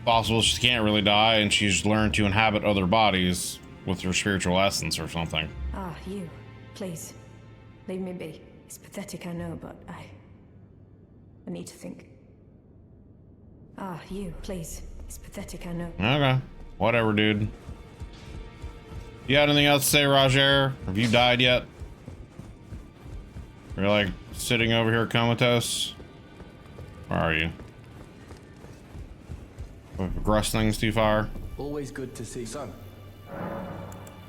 possible she can't really die, and she's learned to inhabit other bodies with her spiritual essence or something.
Ah, you. Please. Leave me be. It's pathetic, I know, but I need to think. Ah, you. Please. It's pathetic, I know.
Okay. Whatever, dude. You got anything else to say, Roger? Have you died yet? You're like sitting over here comatose. Where are you? We've progressed things too far.
Always good to see. So,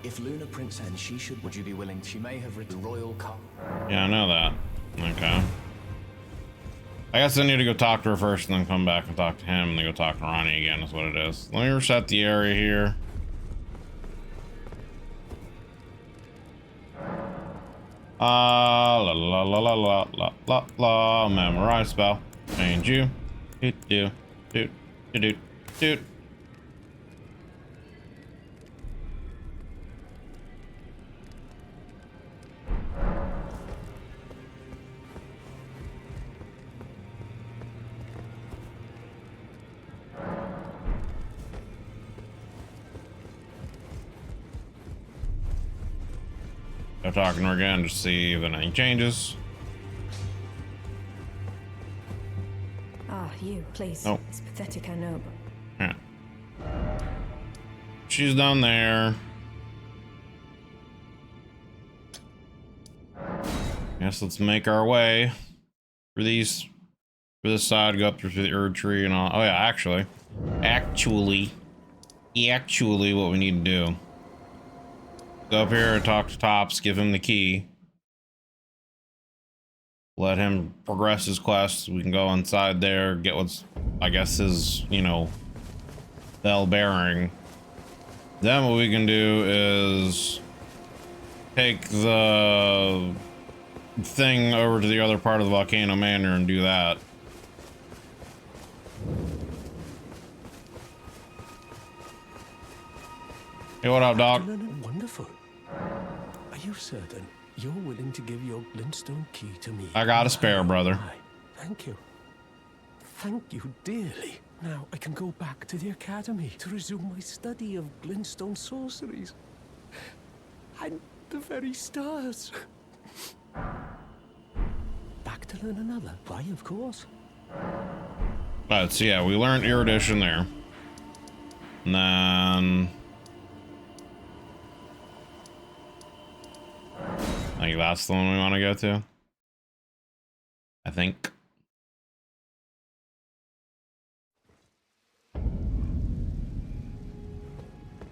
if Luna Princess, she should. Would you be willing? She may have written the royal cup.
Yeah, I know that. Okay. I guess I need to go talk to her first and then come back and talk to him and then go talk to Ronnie again is what it is. Let me reset the area here. La la la la la la la la. Memorize spell. Change you. Doot doot doot doot doot. Go talking to her again to see if anything changes.
Ah, you. Please.
Nope.
It's pathetic, I know, but...
Yeah. She's down there. guess let's make our way for these, for this side, go up through the Erdtree and all. Oh yeah, actually, what we need to do. Go up here and talk to Tops, give him the key. Let him progress his quest. We can go inside there, get what's, I guess, his, you know, bell bearing. Then what we can do is take the thing over to the other part of the Volcano Manor and do that. Hey, what up, Doc?
Wonderful. Are you certain you're willing to give your glintstone key to me?
I got a spare, brother.
Thank you. Thank you dearly. Now I can go back to the academy to resume my study of glintstone sorceries. And the very stars. Back to learn another. Why, of course.
But so yeah, we learned erudition there. And then I think that's the one we want to go to. I think.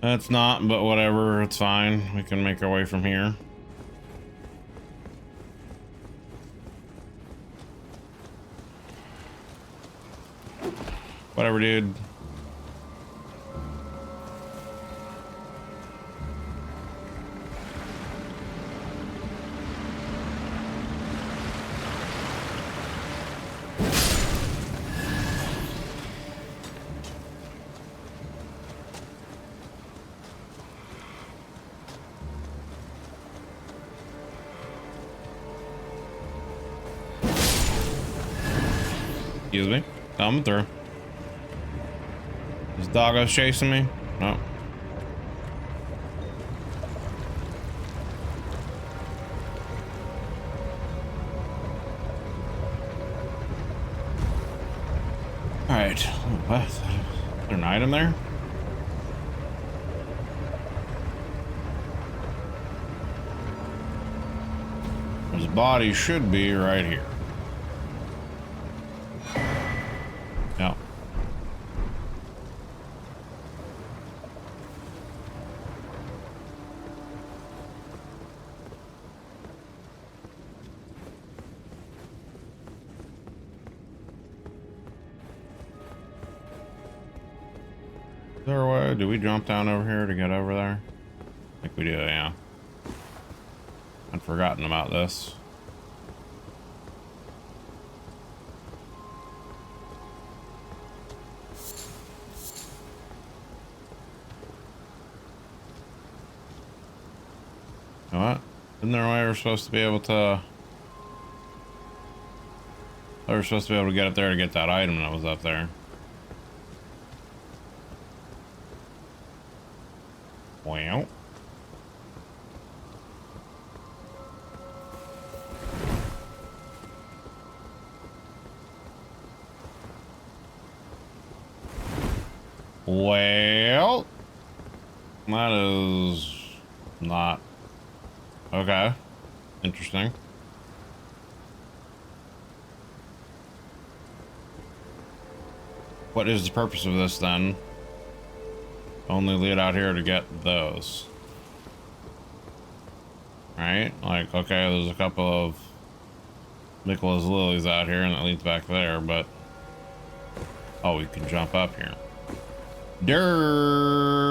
It's not, but whatever, it's fine. We can make our way from here. Whatever, dude. Excuse me. Coming through. Is doggos chasing me? No. Alright. What? Is there an item there? His body should be right here. Yeah. Is there a way? Do we jump down over here to get over there? I think we do, yeah. I'd forgotten about this. You know what? Isn't there a way we're supposed to be able to... We were supposed to be able to get up there to get that item that was up there. Well. Well. That is not... Okay. Interesting. What is the purpose of this then? Only lead out here to get those. Right? Like, okay, there's a couple of Nicholas lilies out here and that leads back there, but... Oh, we can jump up here. Durr.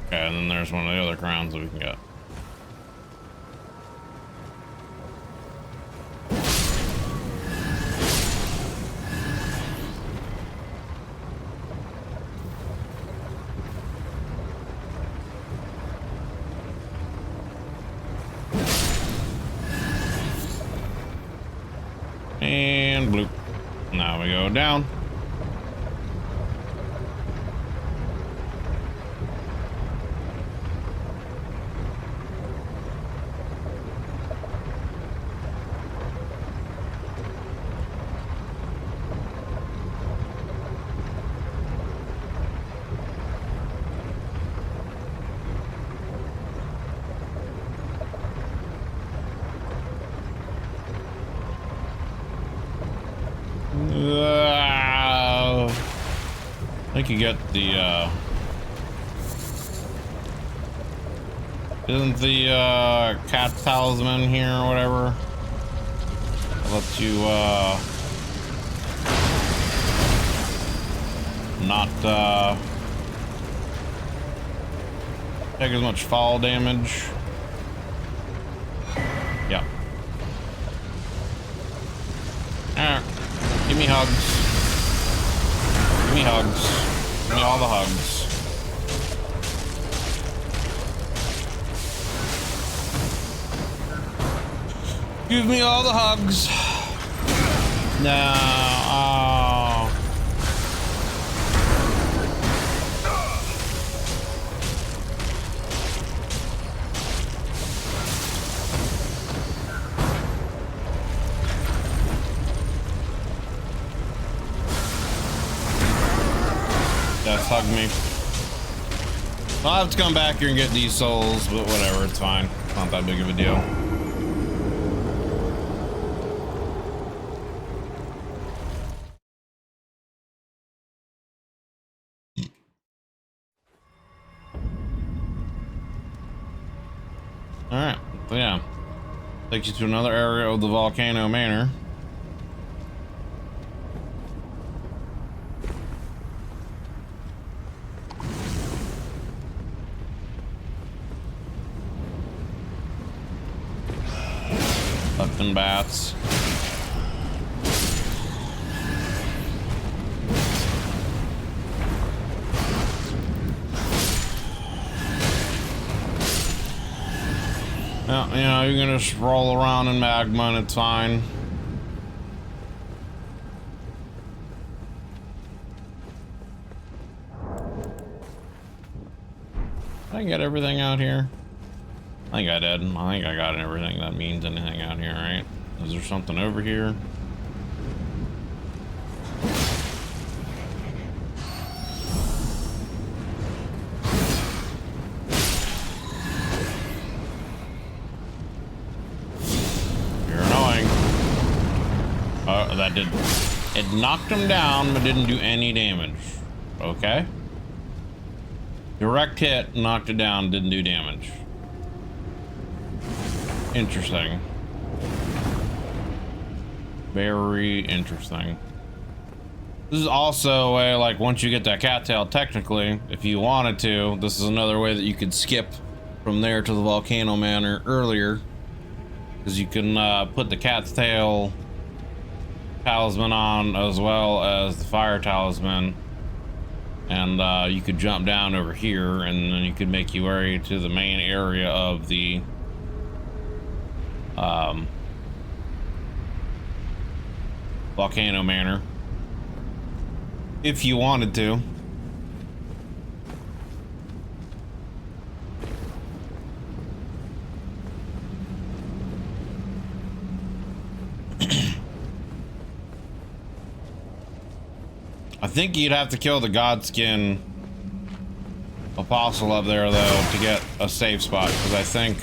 Okay, and then there's one of the other crowns that we can get. And bloop. Now we go down. I think you get the, isn't the, cat talisman here or whatever? Lets you, not, take as much fall damage. Yep. Alright. Give me hugs. Give me hugs. Give me all the hugs. Give me all the hugs. No. Oh. Just hug me. I'll have to come back here and get these souls, but whatever, it's fine. It's not that big of a deal. Alright, so yeah. Takes you to another area of the Volcano Manor. Fucking bats. Yeah, you know, you can just roll around in magma and it's fine. Did I get everything out here? I think I did. I think I got everything that means anything out here, right? Is there something over here? You're annoying. Oh, that did. It knocked him down, but didn't do any damage. Okay. Direct hit, knocked it down, didn't do damage. Interesting. Very interesting. This is also a way, like, once you get that cattail, technically, if you wanted to, this is another way that you could skip from there to the Volcano Manor earlier. Because you can put the cat's tail talisman on as well as the fire talisman. And you could jump down over here and then you could make your way to the main area of the Volcano Manor if you wanted to. I think you'd have to kill the Godskin apostle up there though to get a safe spot, because I think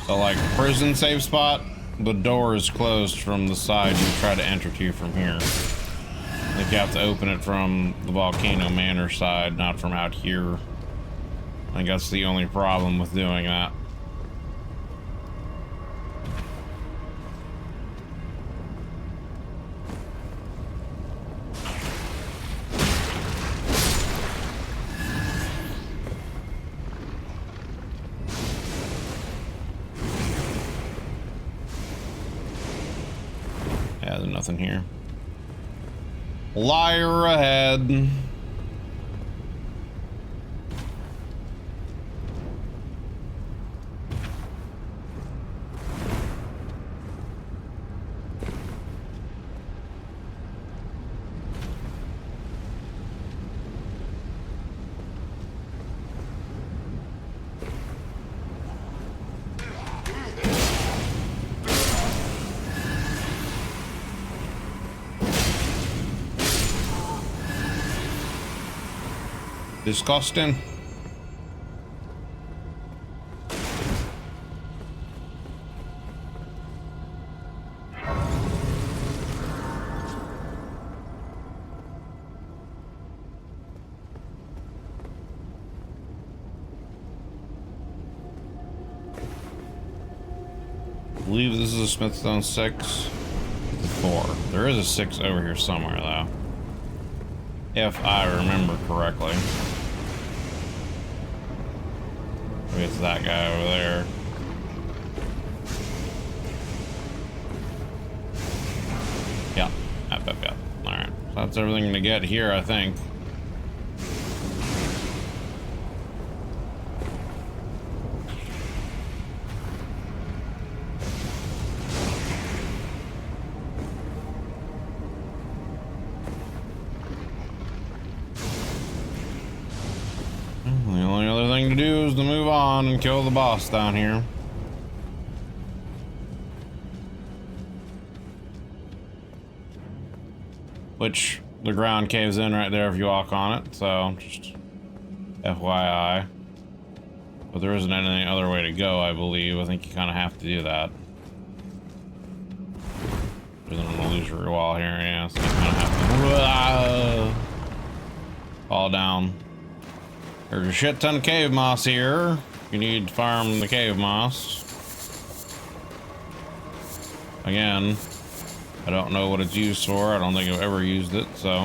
the like prison safe spot, the door is closed from the side you try to enter to from here. I think you have to open it from the Volcano Manor side, not from out here. I think that's the only problem with doing that. Yeah, there's nothing here. Liar ahead. Disgusting. believe this is a Smithstone 6. 4. There is a 6 over here somewhere, though. If I remember correctly. Maybe it's that guy over there. Yeah. Yep. Alright. So that's everything to get here, I think. The only other thing to do is to move on and kill the boss down here. Which the ground caves in right there if you walk on it, so just FYI. But there isn't any other way to go, I believe. I think you kind of have to do that. There's an illusory wall here, yeah, so you kind of have to fall down. There's a shit ton of cave moss here. You need to farm the cave moss. Again, I don't know what it's used for. I don't think I've ever used it, so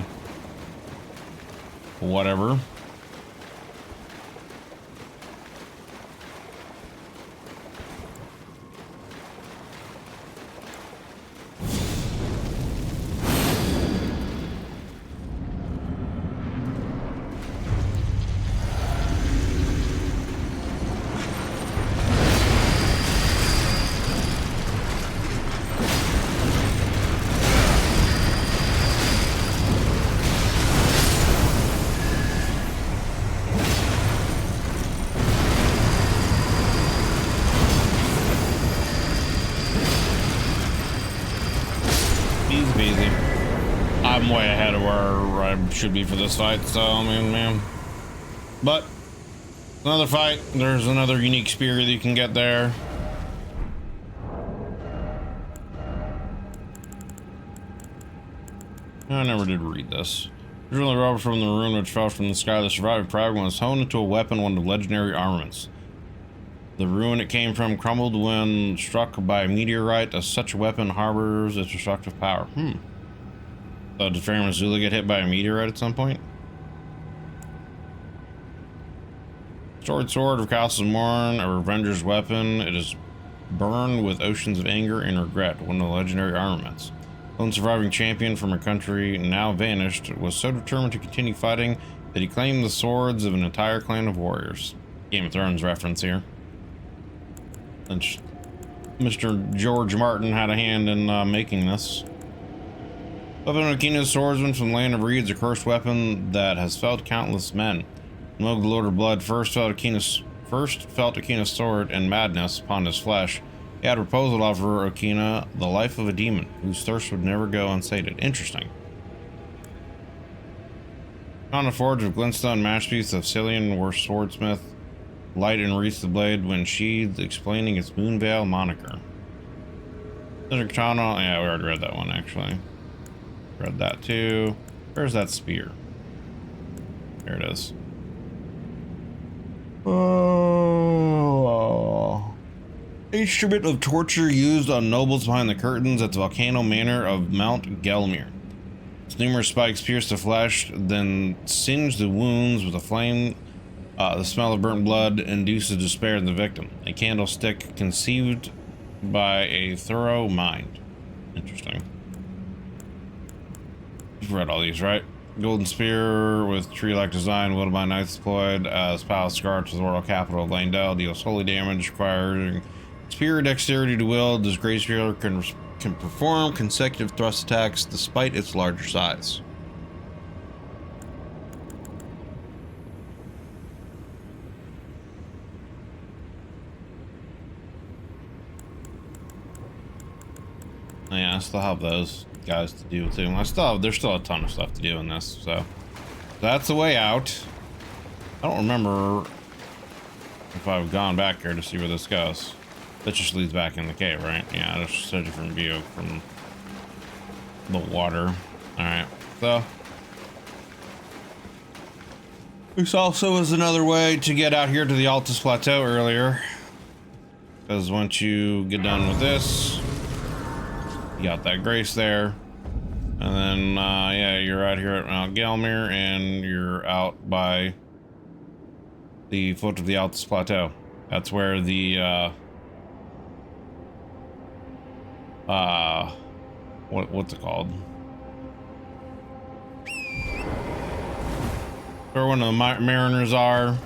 whatever. I'm way ahead of where I should be for this fight, so I mean, man. But another fight. There's another unique spear that you can get there. I never did read this. Originally robbed from the rune which fell from the sky, the surviving fragment was honed into a weapon, one of legendary armaments. The ruin it came from crumbled when struck by a meteorite, as such a weapon harbors its destructive power. So did Farum Azula get hit by a meteorite at some point? Sword of Castle Morn, a revenger's weapon. It is burned with oceans of anger and regret, one of the legendary armaments. Lone surviving champion from a country now vanished was so determined to continue fighting that he claimed the swords of an entire clan of warriors. Game of Thrones reference here. And Mr. George Martin had a hand in making this. Weapon of Akina's swordsman from the land of reeds, a cursed weapon that has felled countless men. Moog, the Lord of Blood, first felt Akina's sword and madness upon his flesh. He had a proposal to offer Akina the life of a demon, whose thirst would never go unsated. Interesting. Found a forge of glintstone masterpiece of Cillian were swordsmith. Light and wreathed the blade when sheathed, explaining its Moonveil moniker. Katana, yeah, we already read that one actually. Read that too. Where's that spear? There it is. Oh. Instrument of torture used on nobles behind the curtains at the volcano manor of Mount Gelmir. Its numerous spikes pierce the flesh, then singe the wounds with a flame. The smell of burnt blood induces despair in the victim. A candlestick conceived by a thorough mind. Interesting. You've read all these, right? Golden spear with tree-like design, wielded by knights deployed as palace guard to the royal capital of Langdale. Deals holy damage, requiring spear dexterity to wield. This great spear can perform consecutive thrust attacks despite its larger size. Yeah, I still have those guys to do too. There's still a ton of stuff to do in this, so that's the way out. I don't remember if I've gone back here to see where this goes. That just leads back in the cave, right? Yeah, that's just a different view from the water. Alright, so this also is another way to get out here to the Altus Plateau earlier. because once you get done with this, you got that grace there. And then, yeah, you're out here at Mount Gelmir, and you're out by the foot of the Altus Plateau. That's where the, what's it called? Where one of the mariners are.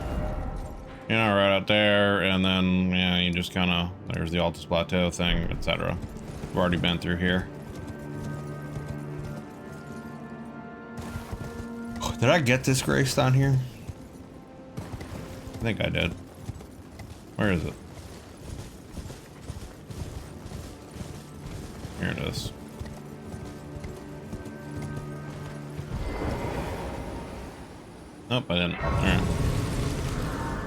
You know, right out there, and then, yeah, you just kind of, there's the Altus Plateau thing, etc. We've already been through here. Did I get this grace down here? I think I did. Where is it? Here it is. Nope, I didn't. Alright.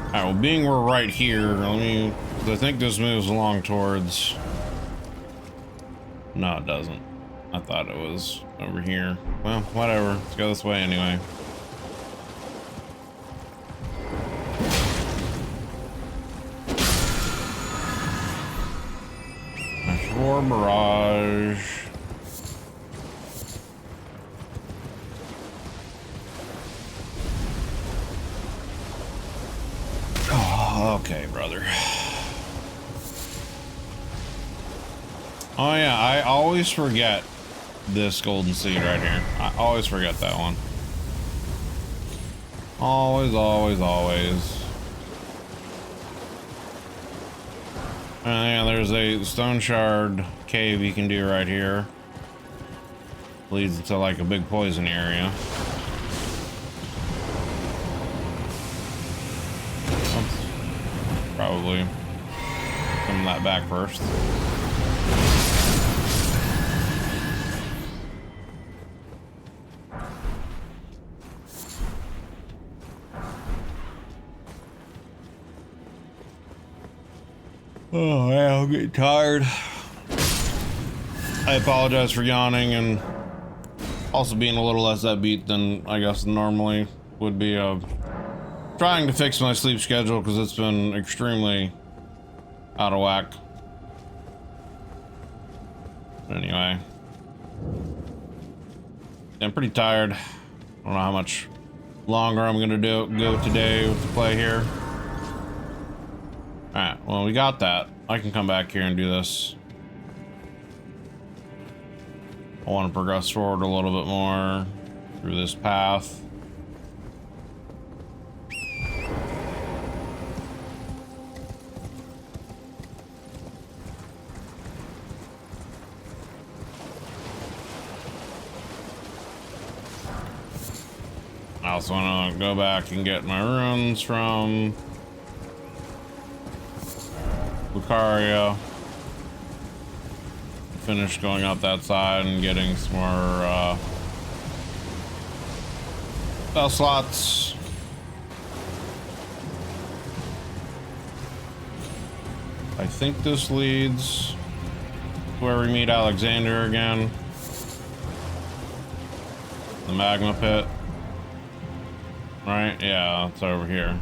Alright, well, being we're right here, let me... I think this moves along towards... No, it doesn't. I thought it was over here. Well, whatever. Let's go this way anyway. Ashore Barrage. Oh, okay, brother. Oh yeah, I always forget this golden seed right here. I always forget that one. Always, always, always. Yeah, there's a stone shard cave you can do right here. Leads to like a big poison area. Probably come that back first. Oh yeah, I'm getting tired. I apologize for yawning and also being a little less upbeat than I guess normally would be. Trying to fix my sleep schedule because it's been extremely out of whack. Anyway, I'm pretty tired. I don't know how much longer I'm gonna go today with the play here. Alright, well, we got that. I can come back here and do this. I want to progress forward a little bit more through this path. I also want to go back and get my runes from Lucaria. Finish going up that side and getting some more spell slots. I think this leads to where we meet Alexander again. The magma pit. Right? Yeah, it's over here.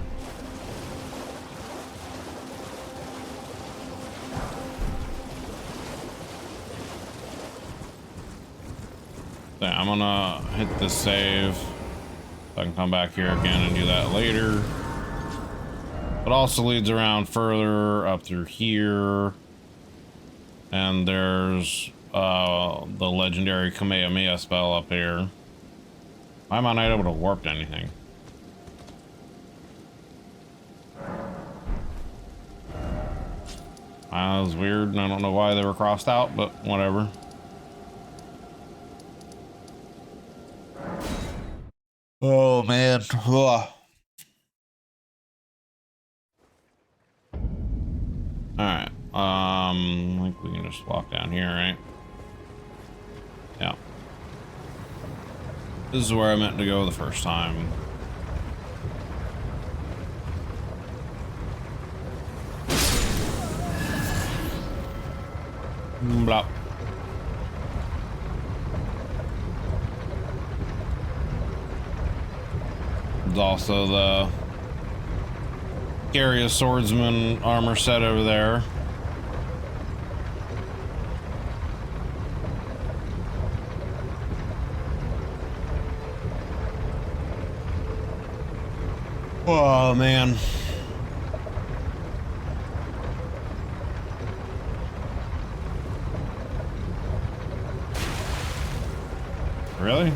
Yeah, I'm gonna hit the save. So I can come back here again and do that later. It also leads around further up through here. And there's the legendary Kamehameha spell up here. Why am I not able to warp to anything? That was weird, and I don't know why they were crossed out, but whatever. Oh man. Ugh. Alright. I think we can just walk down here, right? Yeah. This is where I meant to go the first time. Blah. There's also the Carrier Swordsman armor set over there. Oh man. Really?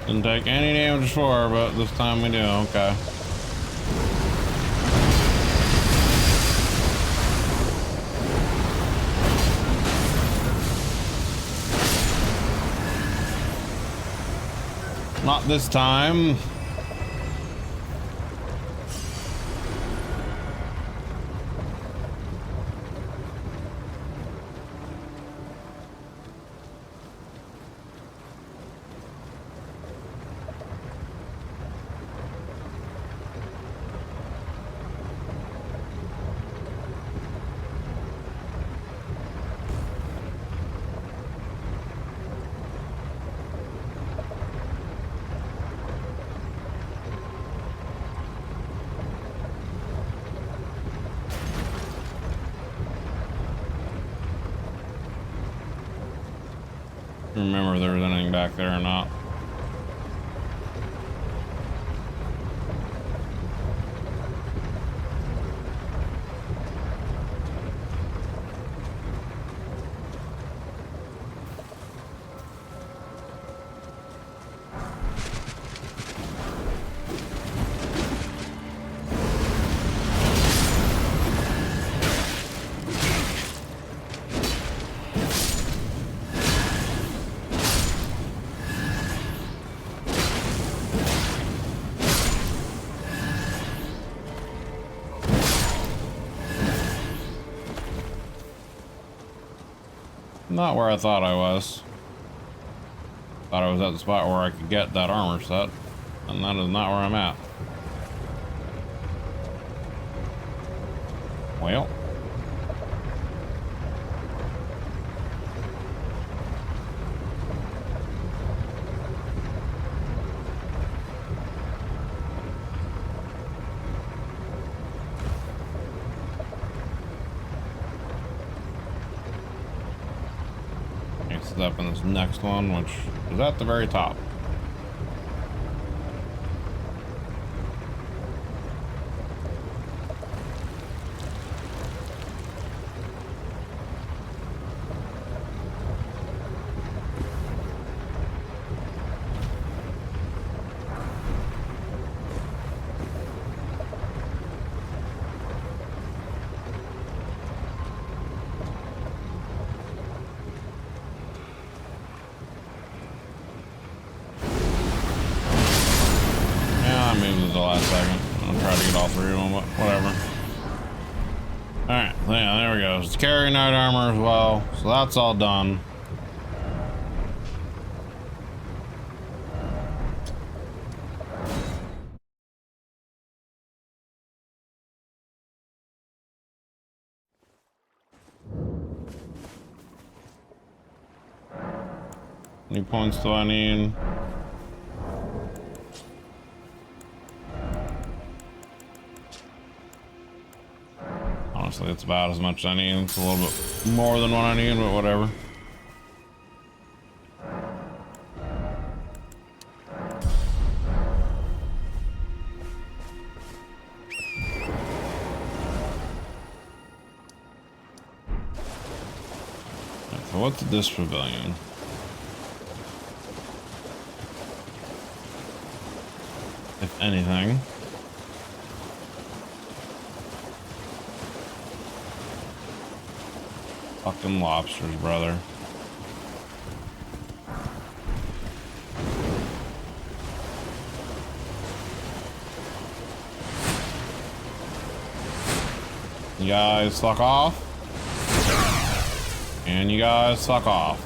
Didn't take any damage before, but this time we do. Okay. Not this time. Remember if there was anything back there or not. Not where I thought I was. Thought I was at the spot where I could get that armor set, and that is not where I'm at. Well. Up in this next one, which is at the very top. The last second. I'll try to get all three of them, but whatever. Alright, yeah, there we go. It's carry knight armor as well, so that's all done. How many points do I need? Honestly, it's about as much as I need. It's a little bit more than what I need, but whatever. So what's this pavilion? If anything. Fucking lobsters, brother. You guys fuck off. And you guys fuck off.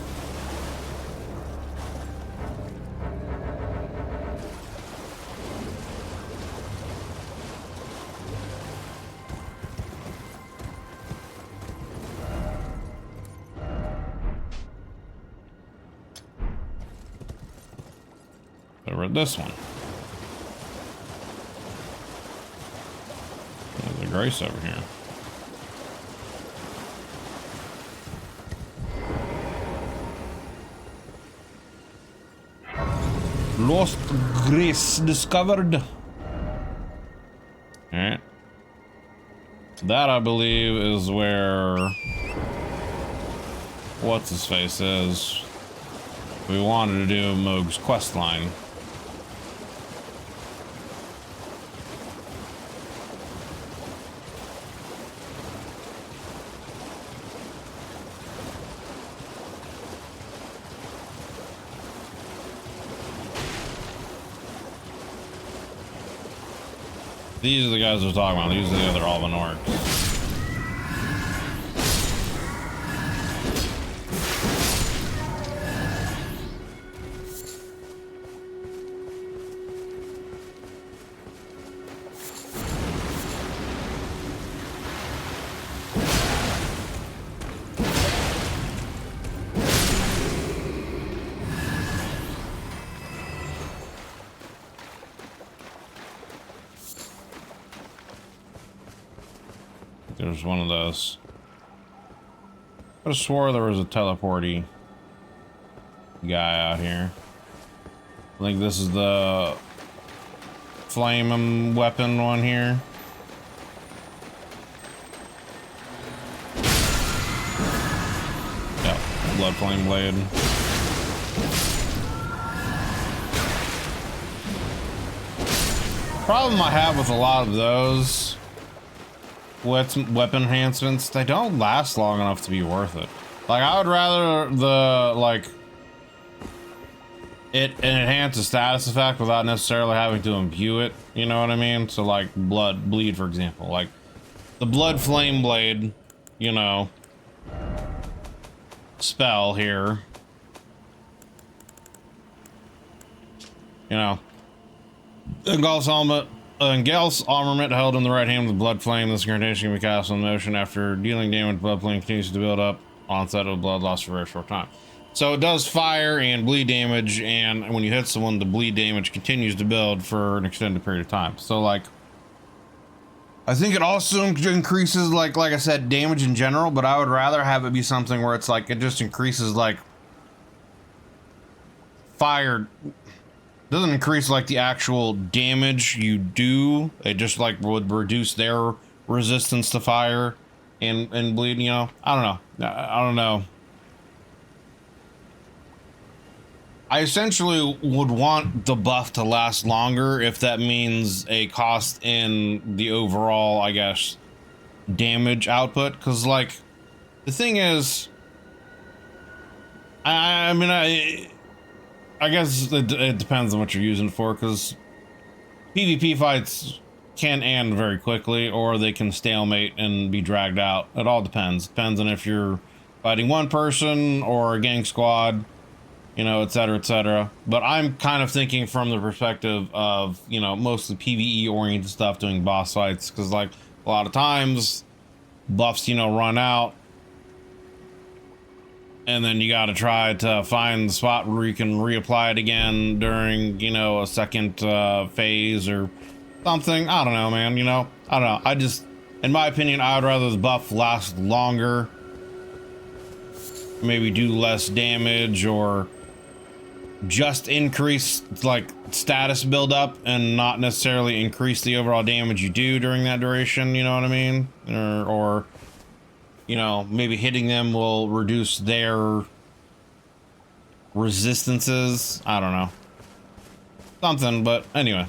Over at this one. There's a grace over here. Lost grace discovered. Alright. That, I believe, is where... What's-his-face is. We wanted to do Moog's quest line. These are the guys we're talking about. These are the other Alban orcs. There's one of those. I could have swore there was a teleporty guy out here. I think this is the flame weapon one here. Yep, blood flame blade. Problem I have with a lot of those weapon enhancements, they don't last long enough to be worth it. Like, I would rather it enhance a status effect without necessarily having to imbue it, you know what I mean? So like bleed, for example, like the blood flame blade, you know, spell here, you know, Gauss armament held in the right hand with blood flame. This incarnation can be cast on motion after dealing damage. Blood flame continues to build up. Onset of blood loss for a very short time. So it does fire and bleed damage, and when you hit someone, the bleed damage continues to build for an extended period of time. So like, I think it also increases like I said, damage in general, but I would rather have it be something where it's like it just increases like fire. Doesn't increase like the actual damage you do. It just like would reduce their resistance to fire and bleed, you know. I don't know. I essentially would want the buff to last longer if that means a cost in the overall, I guess, damage output. Because like the thing is, I mean I guess it depends on what you're using it for, because PvP fights can end very quickly, or they can stalemate and be dragged out. It all depends. Depends on if you're fighting one person or a gang squad, you know, etc., etc. But I'm kind of thinking from the perspective of, you know, mostly PvE-oriented stuff, doing boss fights, because, like, a lot of times, buffs, you know, run out, and then you got to try to find the spot where you can reapply it again during, you know, a second phase or something. I don't know, man, you know? I don't know. I just, in my opinion, I would rather the buff last longer. Maybe do less damage, or just increase, like, status buildup and not necessarily increase the overall damage you do during that duration, you know what I mean? Or you know, maybe hitting them will reduce their resistances. I don't know. Something, but anyway.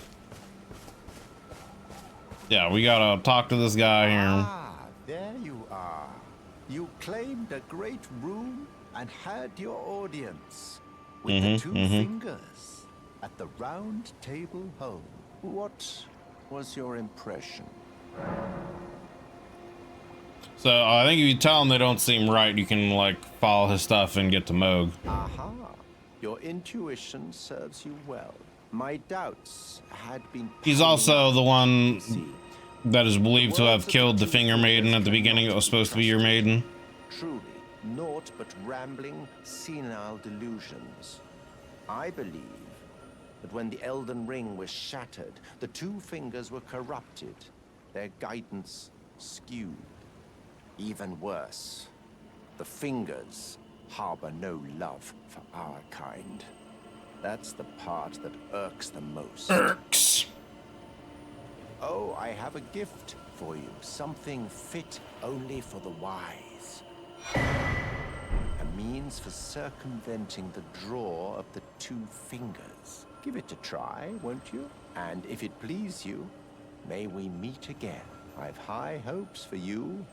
Yeah, we gotta talk to this guy here.
Ah, there you are. You claimed a great room and had your audience with the two fingers at the round table home. What was your impression?
So I think if you tell them they don't seem right, you can like follow his stuff and get to Moog.
Aha. Your intuition serves you well. My doubts had been...
He's also the one that is believed to have killed the Finger Maiden at the beginning. It was supposed to be your maiden.
Truly, naught but rambling, senile delusions. I believe that when the Elden Ring was shattered, the two fingers were corrupted, their guidance skewed. Even worse, the fingers harbor no love for our kind. That's the part that irks the most.
Irks.
Oh, I have a gift for you. Something fit only for the wise. A means for circumventing the draw of the two fingers. Give it a try, won't you? And if it please you, may we meet again. I've high hopes for you,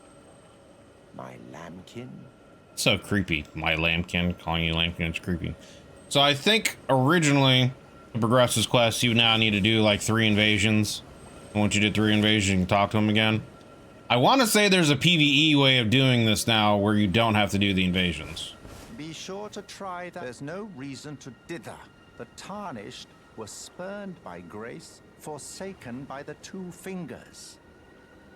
my lambkin.
So creepy. My lambkin. Calling you lambkin is creepy. So I think originally to progress this quest, you now need to do like 3 invasions. And once you did 3 invasions, you can talk to him again. I want to say there's a PvE way of doing this now where you don't have to do the invasions.
Be sure to try that. There's no reason to dither. The tarnished were spurned by grace, forsaken by the two fingers.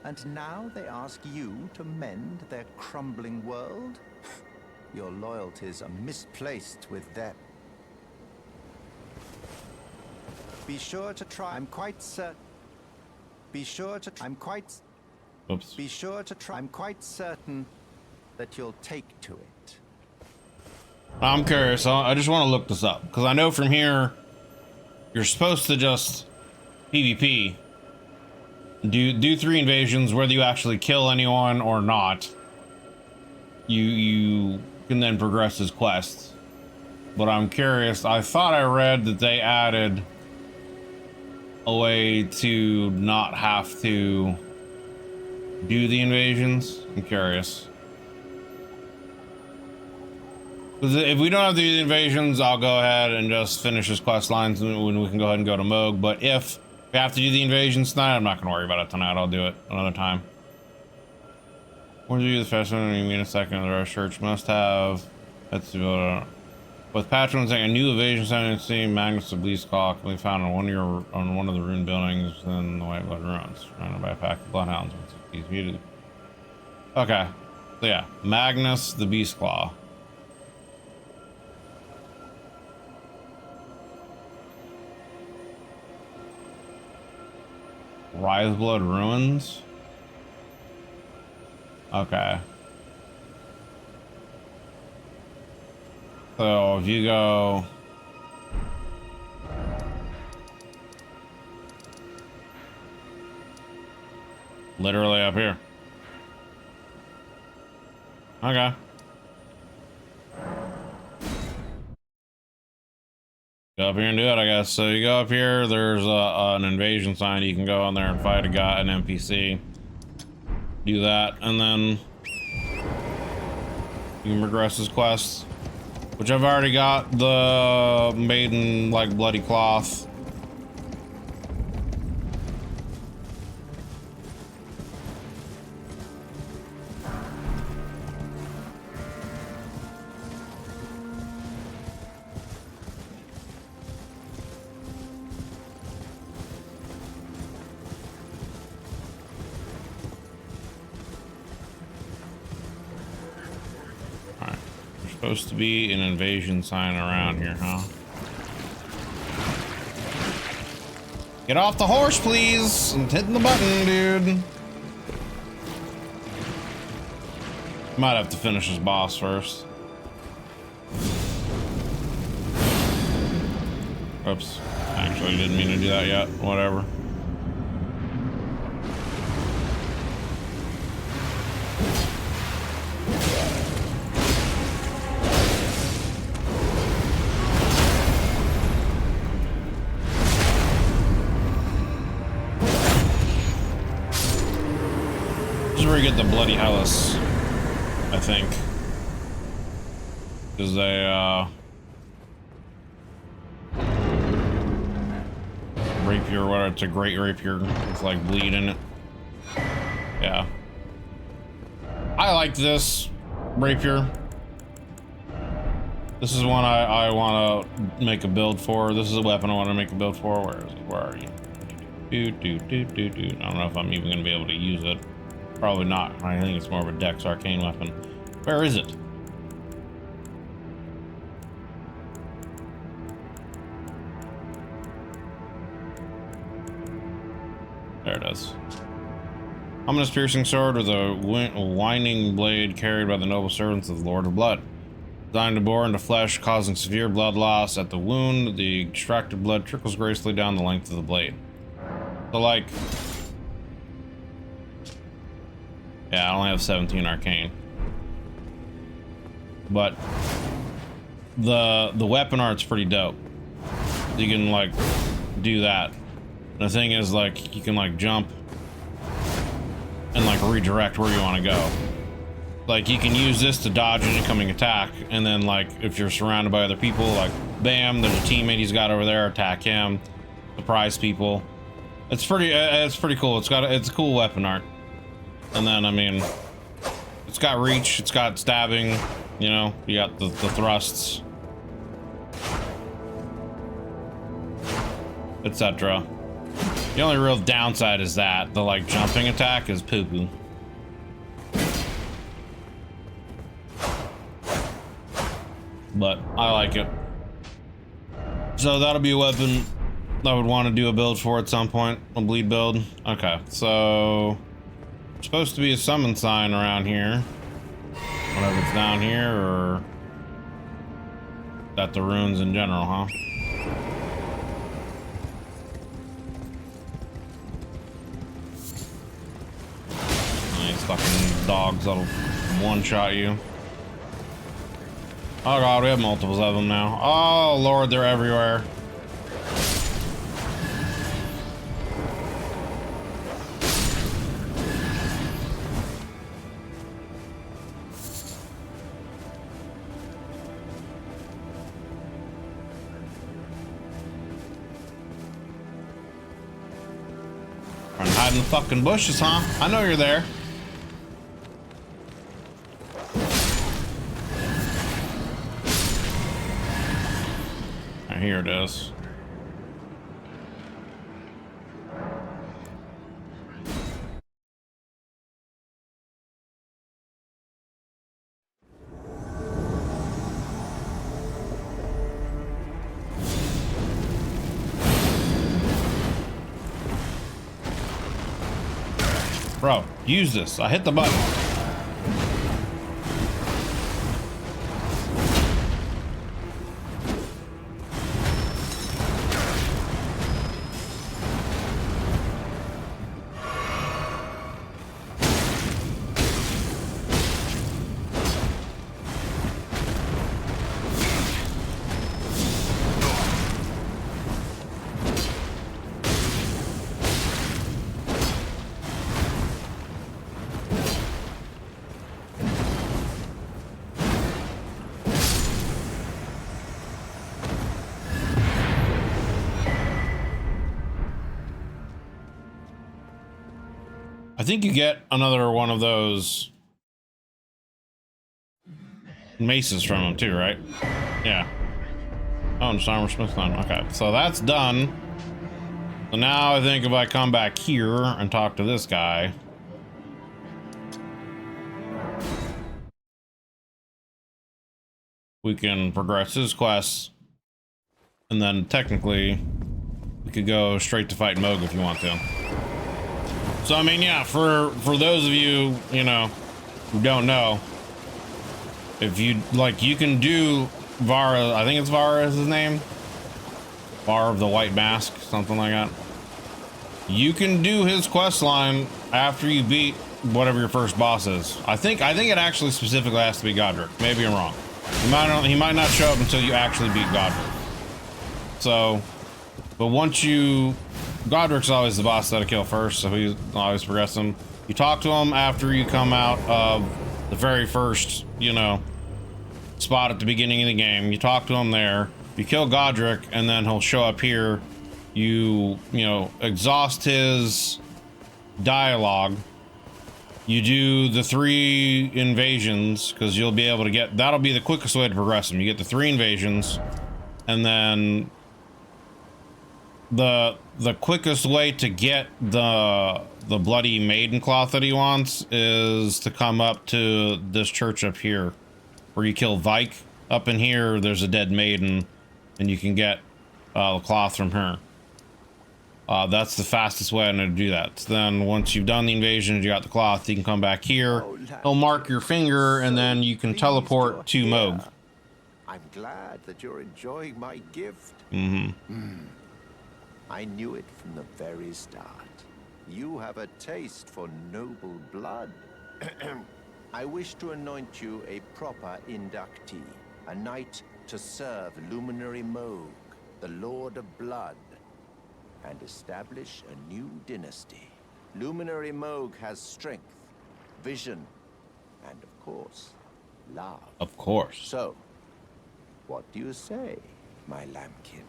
And now they ask you to mend their crumbling world? Your loyalties are misplaced with them. Be sure to try. I'm quite certain. Be sure to. I'm quite.
Oops.
Be sure to try. I'm quite certain that you'll take to it.
I'm curious. I just want to look this up because I know from here you're supposed to just PvP. Do 3 invasions, whether you actually kill anyone or not. You can then progress this quest. But I'm curious. I thought I read that they added a way to not have to do the invasions. I'm curious. Because if we don't have to do the invasions, I'll go ahead and just finish this quest lines when we can go ahead and go to Moog. But if we have to do the invasions tonight, I'm not going to worry about it tonight. I'll do it another time. When you do the festival, you mean a second of our church must have. Let's do it. With patrons saying a new evasion sign, Magnus the Bleasclaw can be found on one of the ruined buildings in the White Blood Ruins, surrounded by a pack of bloodhounds. Okay, so yeah, Magnus the Beastclaw. Rise Blood Ruins. Okay. So if you go literally up here. Okay. Go up here and do it, I guess. So you go up here, there's an invasion sign. You can go in there and fight an NPC. Do that, and then you can progress this quest. Which I've already got the maiden, like, bloody cloth. Supposed to be an invasion sign around here, huh? Get off the horse, please! I'm hitting the button, dude. Might have to finish this boss first. Oops. Actually, didn't mean to do that yet. Whatever. Where you get the bloody Hellas, I think, because they rapier, whatever. It's a great rapier. It's like bleed in it. Yeah, I like this rapier. This is one I want to make a build for. This is a weapon I want to make a build for. Where is it? Where are you? I don't know if I'm even going to be able to use it. Probably not. I think it's more of a Dex arcane weapon. Where is it? There it is. Ominous piercing sword with a winding blade carried by the noble servants of the Lord of Blood. Designed to bore into flesh, causing severe blood loss at the wound. The extracted blood trickles gracefully down the length of the blade. So, like, Yeah, I only have 17 arcane. But the weapon art's pretty dope. You can like do that. The thing is, like, you can like jump and like redirect where you want to go. Like, you can use this to dodge an incoming attack, and then like if you're surrounded by other people, like bam, there's a teammate he's got over there, attack him, surprise people. It's pretty cool. It's a cool weapon art. And then I mean, it's got reach, it's got stabbing, you know, you got the thrusts, etc. The only real downside is that the like jumping attack is poo-poo. But I like it. So that'll be a weapon I would want to do a build for at some point, a bleed build. Okay, so supposed to be a summon sign around here. Whatever it's down here, or that the runes in general, huh? These fucking dogs that'll one-shot you. Oh god, we have multiples of them now. Oh lord, they're everywhere. Trying to hide in the fucking bushes, huh? I know you're there. Here it is. Bro, use this. I hit the button. I think you get another one of those maces from him too, right? Yeah. Oh, and Armor Smith line. Okay, so that's done. So now I think if I come back here and talk to this guy, we can progress his quests, and then technically we could go straight to fight Moog if you want to. So I mean, yeah, for those of you, you know, who don't know, if you like, you can do Varre. I think it's Varre is his name. Varre of the White Mask, something like that. You can do his quest line after you beat whatever your first boss is. I think it actually specifically has to be Godric. Maybe I'm wrong. He might not show up until you actually beat Godric. So, but once you, Godric's always the boss that I kill first, so he's always progress him. You talk to him after you come out of the very first, you know, spot at the beginning of the game. You talk to him there. You kill Godric, and then he'll show up here. You know, exhaust his dialogue. You do the 3 invasions, because you'll be able to get, that'll be the quickest way to progress him. You get the 3 invasions, and then the quickest way to get the bloody maiden cloth that he wants is to come up to this church up here, where you kill Vike. Up in here, there's a dead maiden, and you can get the cloth from her. That's the fastest way I know to do that. So then once you've done the invasions, you got the cloth, you can come back here. He'll mark your finger, and then you can teleport to Moog.
I'm glad that you're enjoying my gift.
Mm-hmm.
I knew it from the very start. You have a taste for noble blood. I wish to anoint you a proper inductee, a knight to serve Luminary Moog, the Lord of Blood, and establish a new dynasty. Luminary Moog has strength, vision, and of course, love.
Of course.
So, what do you say, my lambkin?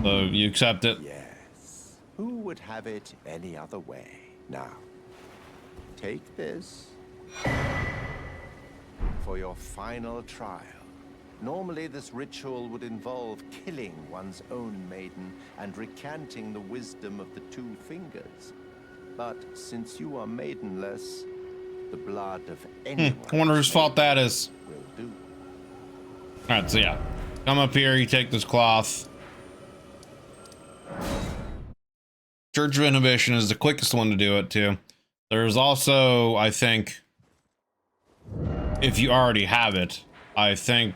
So you accept it?
Yes. Who would have it any other way? Now, take this for your final trial. Normally, this ritual would involve killing one's own maiden and recanting the wisdom of the two fingers. But since you are maidenless, the blood of anyone
I wonder whose fault that is.
will do.
All right, so yeah, come up here. You take this cloth. Church of Inhibition is the quickest one to do it too. There's also, I think, if you already have it, I think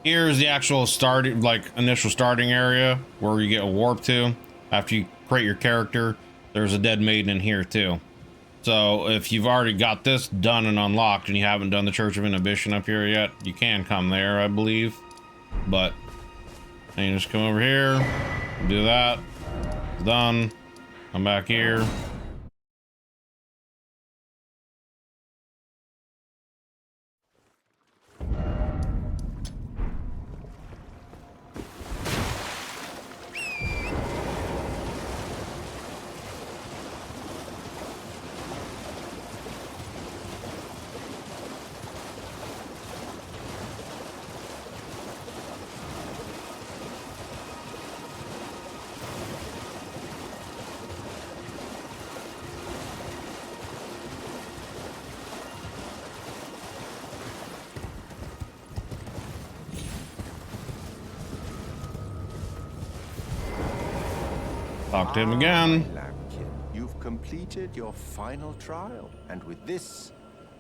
here's the actual starting, like initial starting area where you get warped to after you create your character. There's a dead maiden in here too. So if you've already got this done and unlocked and you haven't done the Church of Inhibition up here yet, you can come there, I believe. But and you just come over here, do that, done, come back here. Talk to him again.
Lambkin, you've completed your final trial, and with this,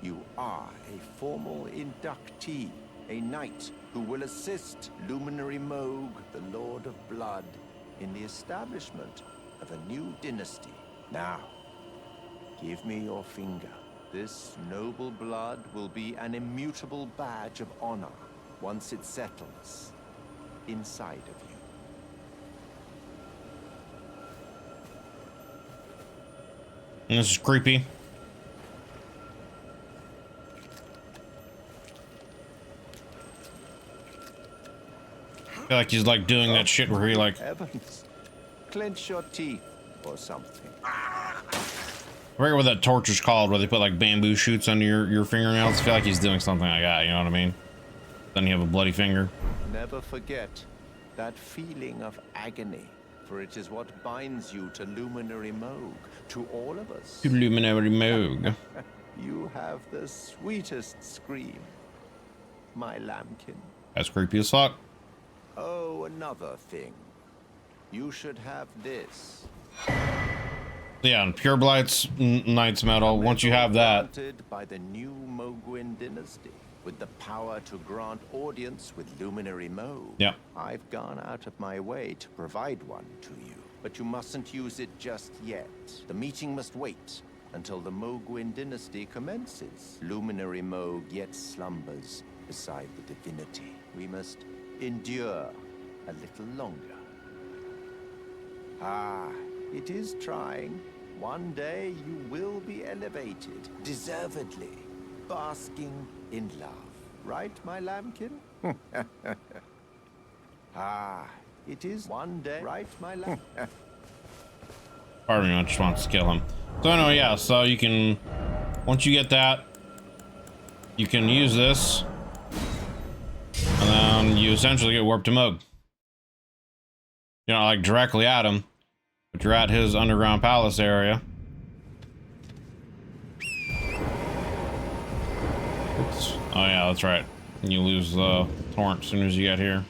you are a formal inductee, a knight who will assist Luminary Moog, the Lord of Blood, in the establishment of a new dynasty. Now, give me your finger. This noble blood will be an immutable badge of honor once it settles inside of you.
This is creepy. I feel like he's like doing that shit where he like
Heavens. Clench your teeth or something.
I forget what that torture's called, where they put like bamboo shoots under your fingernails. I feel like he's doing something like that, you know what I mean? Then you have a bloody finger.
Never forget that feeling of agony, for it is what binds you to Luminary Moog, to all of us.
To Luminary Moog.
You have the sweetest scream, my lambkin.
That's creepy as fuck.
Oh, another thing. You should have this.
Yeah, and Pure Blight's Knight's Metal. Once you have that,
Granted by the new Moguin dynasty, with the power to grant audience with Luminary Moog.
yeah.
I've gone out of my way to provide one to you, but you mustn't use it just yet. The meeting must wait until the Moguin dynasty commences. Luminary Moog yet slumbers beside the divinity. We must endure a little longer. Ah, it is trying. One day you will be elevated, deservedly, basking in love. Right, my lambkin? Ah, it is one day, right, my lamb?
Pardon me, I just want to kill him. So anyway, yeah, so you can, once you get that, you can use this, and then you essentially get warped to Moog. You're not like directly at him, but you're at his underground palace area. Oops. Oh yeah, that's right. You lose the torrent as soon as you get here.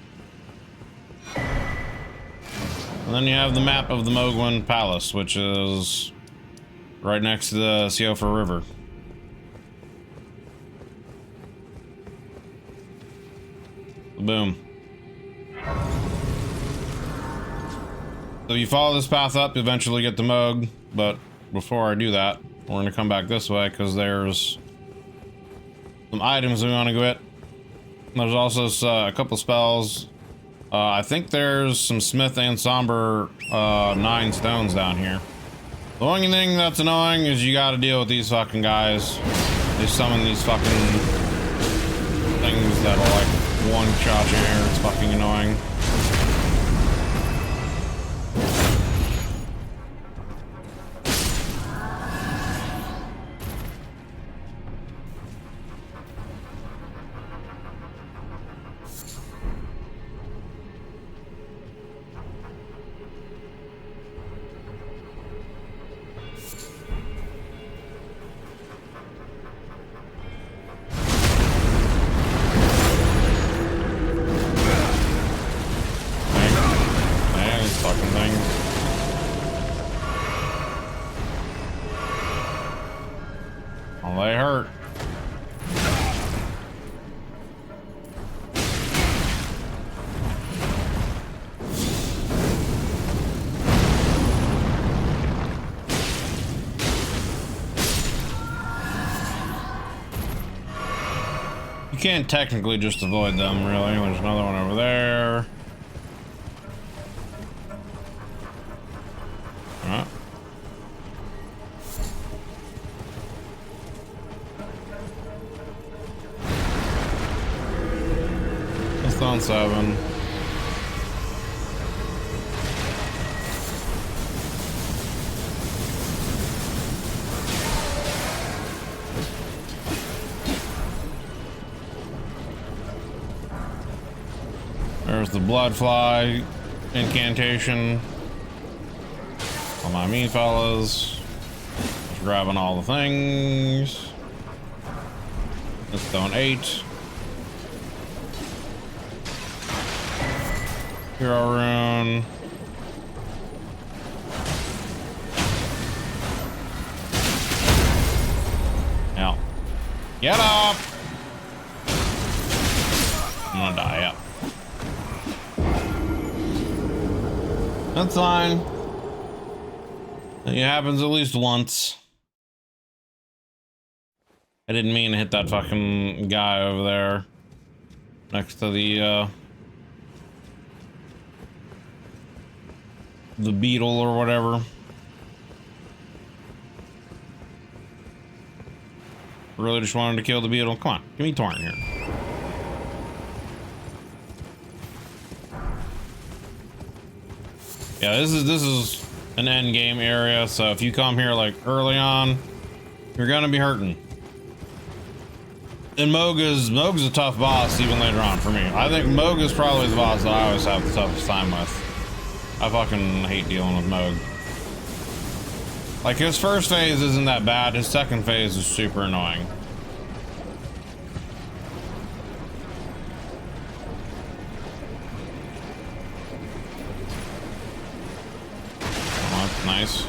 And then you have the map of the Moguin Palace, which is right next to the Siofa River. Boom. So you follow this path up, you eventually get to Moog, but before I do that, we're gonna come back this way because there's some items we want to get. There's also a couple spells. I think there's some Smith and Somber 9 stones down here. The only thing that's annoying is you gotta deal with these fucking guys. They summon these fucking things that'll like one-shot your hair. It's fucking annoying. They hurt. You can't technically just avoid them, really. There's another one over there. Alright. On 7. There's the blood fly incantation. On my mean fellas. Just grabbing all the things. Let's go on 8. Hero rune. Now, get up! I'm gonna die, yeah. That's fine. It happens at least once. I didn't mean to hit that fucking guy over there. Next to the beetle or whatever. Really just wanted to kill the beetle. Come on, give me Torrent here. Yeah, this is an end game area, so if you come here like early on, you're gonna be hurting. And Moga's a tough boss even later on for me. I think Moga's probably the boss that I always have the toughest time with. I fucking hate dealing with Moog. Like, his first phase isn't that bad, his second phase is super annoying. Oh, that's nice.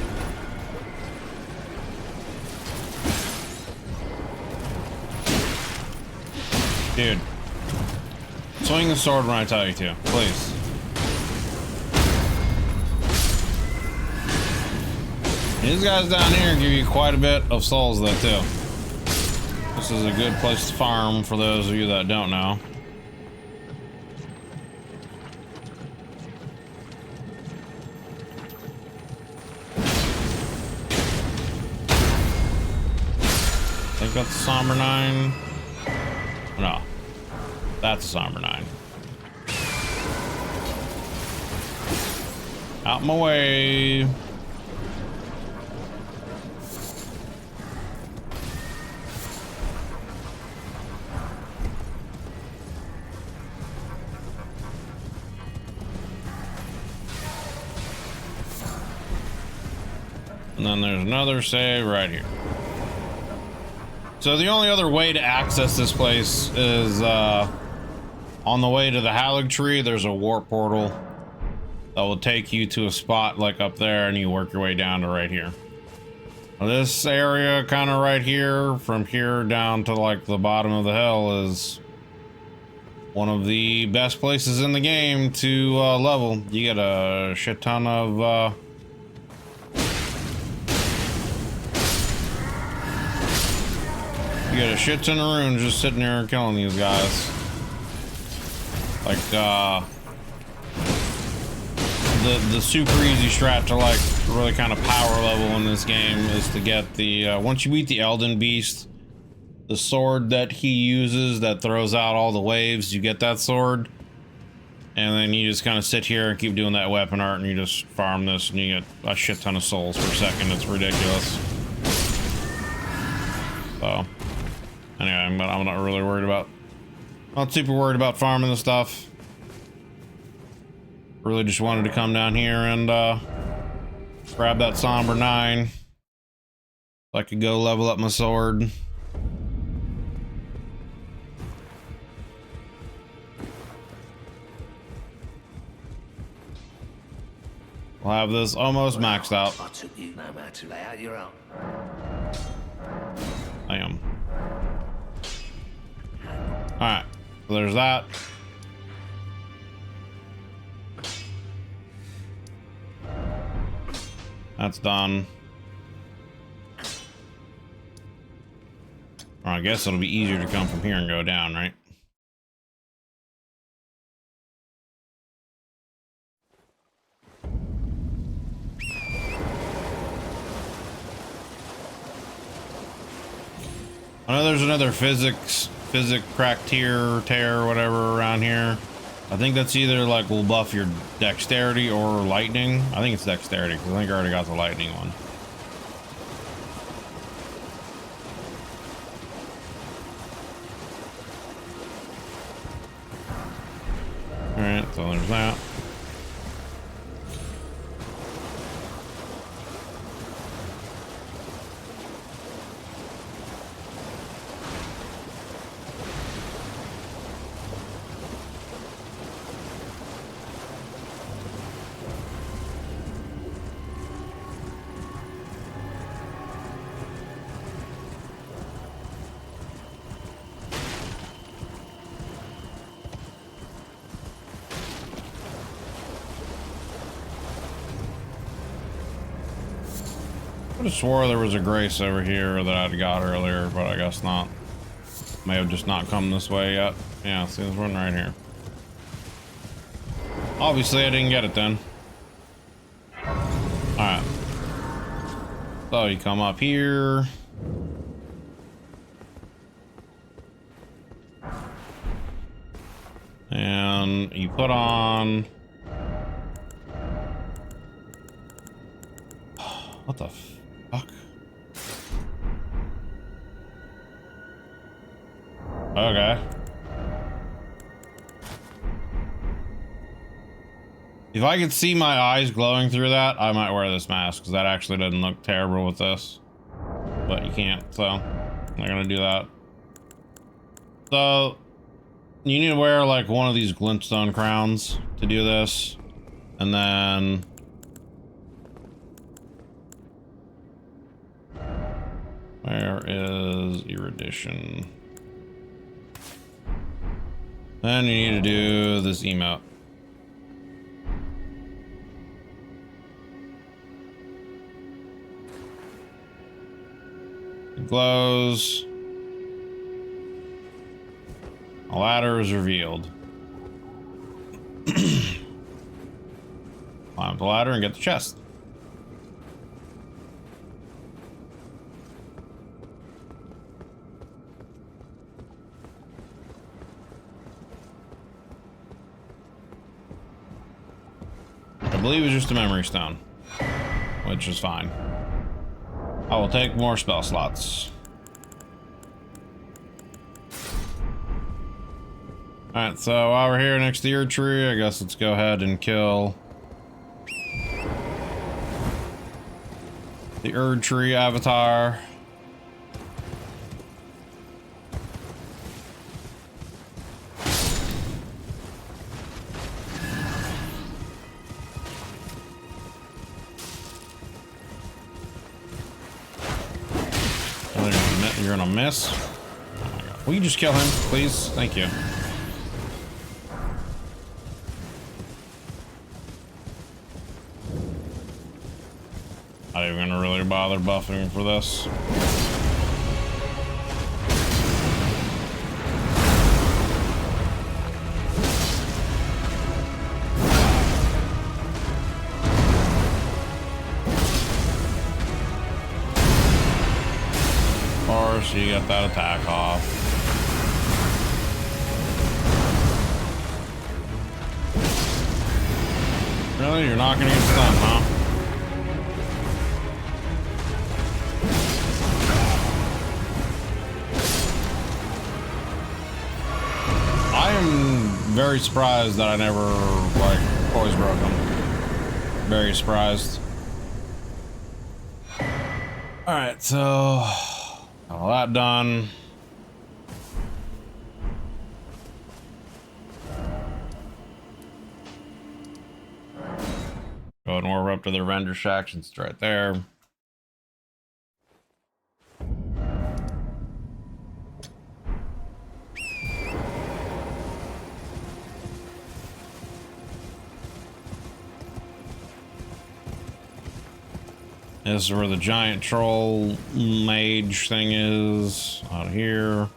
Dude. Swing the sword when I tell you to, please. These guys down here give you quite a bit of souls though too. This is a good place to farm for those of you that don't know. I think that's a Somber 9. No, that's a Somber 9. Out my way. And then there's another save right here. So the only other way to access this place is on the way to the Erdtree. There's a warp portal that will take you to a spot like up there, and you work your way down to right here. Now, this area kind of right here, from here down to like the bottom of the hill, is one of the best places in the game to level. You get a shit ton of You got a shit ton of runes just sitting there killing these guys. Like, the super easy strat to like really kind of power level in this game is to get the, once you beat the Elden Beast, the sword that he uses that throws out all the waves, you get that sword. And then you just kind of sit here and keep doing that weapon art and you just farm this and you get a shit ton of souls per second. It's ridiculous. So, anyway, but I'm not really worried about, not super worried about farming the stuff. Really just wanted to come down here and grab that Somber 9 so I could go level up my sword. We'll have this almost maxed out.
I took you no matter to lay out your own.
I am. Alright, so there's that. That's done. Well, I guess it'll be easier to come from here and go down, right? I know there's another physic crack tear, tear, whatever around here. I think that's either like will buff your dexterity or lightning. I think it's dexterity because I think I already got the lightning one. All right, so there's that. I swore there was a grace over here that I'd got earlier, but I guess not. May have just not come this way yet. Yeah, see, there's one right here. Obviously, I didn't get it then. Alright. So you come up here. And you put on... What the fuck? Okay. If I could see my eyes glowing through that, I might wear this mask, because that actually doesn't look terrible with this. But you can't, so I'm not gonna do that. So, you need to wear like one of these glintstone crowns to do this. And then... Where is erudition? Then you need to do this emote. It glows. A ladder is revealed. Climb the ladder and get the chest. I believe it's just a memory stone, which is fine. I will take more spell slots. Alright, so while we're here next to the Erdtree, I guess let's go ahead and kill the Erdtree avatar. You're gonna miss. Oh my God. Will you just kill him, please? Thank you. Not even gonna really bother buffing for this. so you got that attack off. Really? You're not gonna get stunned, huh? I am very surprised that I never, like, always broke them. Very surprised. Alright, so all that done. Go ahead and warp up to the render shack since it's right there. This is where the giant troll mage thing is, out here.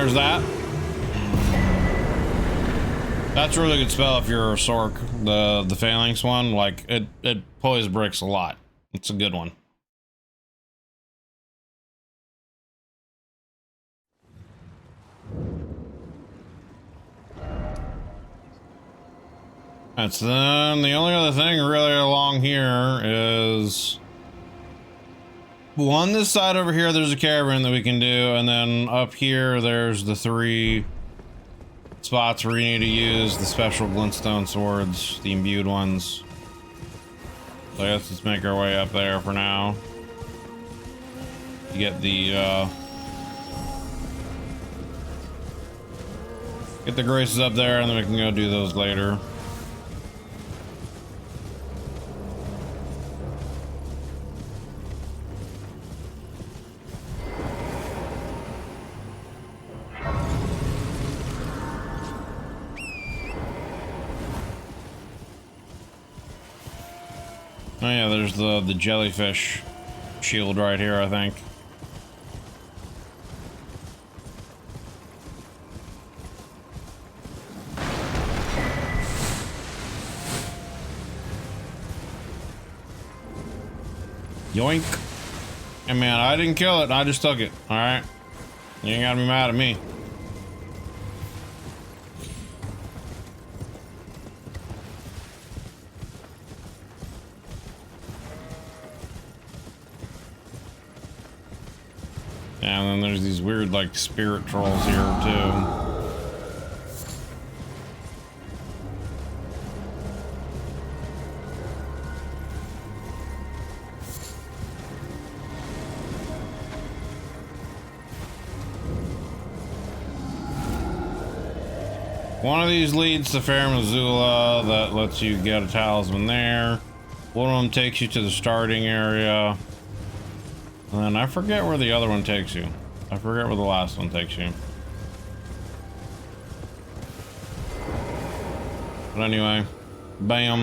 There's that. That's a really good spell if you're a Sork. The Phalanx one, like it pulls bricks a lot. It's a good one. That's then the only other thing really along here is one this side over here. There's a caravan that we can do, and then up here there's the 3 spots where you need to use the special glintstone swords, the imbued ones. So I guess let's make our way up there for now. You get the graces up there, and then we can go do those later. Oh yeah, there's the jellyfish shield right here, I think. Yoink. Hey man, I didn't kill it, I just took it, alright? You ain't gotta be mad at me. Yeah, and then there's these weird, like, spirit trolls here, too. One of these leads to Fair Missoula that lets you get a talisman there. One of them takes you to the starting area. And then I forget where the other one takes you. I forget where the last one takes you. But anyway, bam.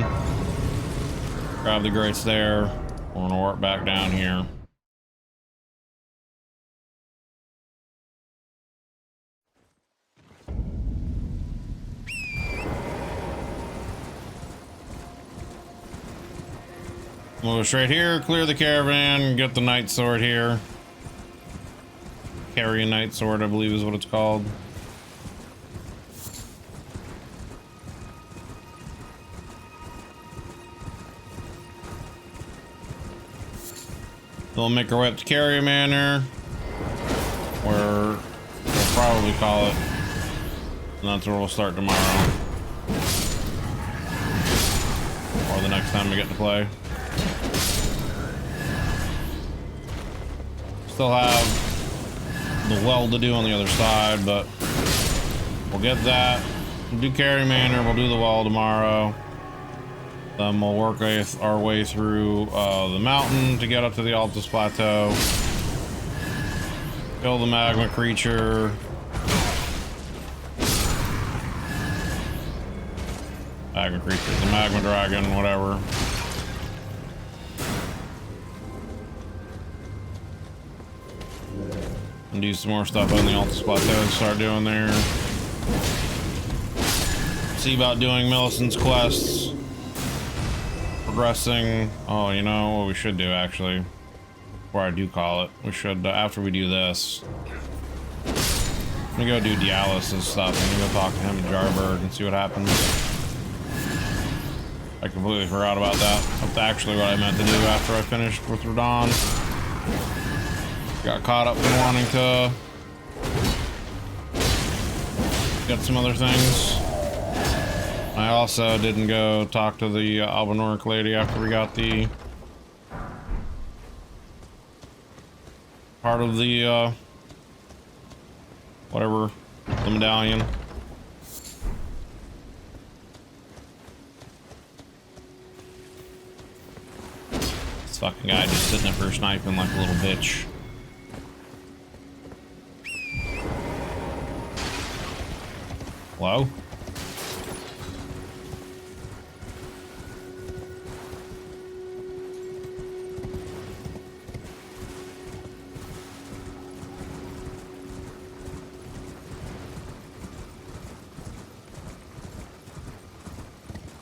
Grab the grates there. We're gonna warp back down here. Move straight here, clear the caravan, get the night sword here. Carry a night sword, I believe is what it's called. We'll make our way up to Carrier Manor, where we'll probably call it, and that's where we'll start tomorrow. Or the next time we get to play. Still have the well to do on the other side, but we'll get that. We'll do Carry Manor, we'll do the well tomorrow. Then we'll work our way through the mountain to get up to the Altus Plateau. Kill the magma creature. Magma creature, the magma dragon, whatever. And do some more stuff on the Altus Plateau and start doing there. See about doing Millicent's quests. Progressing. Oh, you know what we should do actually? Before I do call it, we should, after we do this, let me go do Dialis' stuff. I'm gonna go talk to him in Jarberg and see what happens. I completely forgot about that. That's actually what I meant to do after I finished with Radon. Got caught up in wanting to get some other things. I also didn't go talk to the Albinoric lady after we got the part of the whatever, the medallion. This fucking guy just sitting up here sniping like a little bitch. Hello?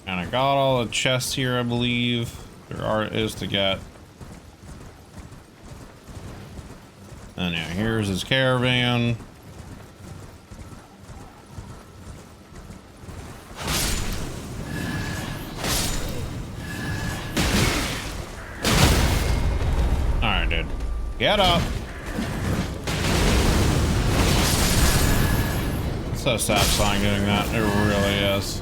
And I got all the chests here, I believe. There is to get. And yeah, here's his caravan. Alright, dude. Get up. It's so satisfying doing that. It really is.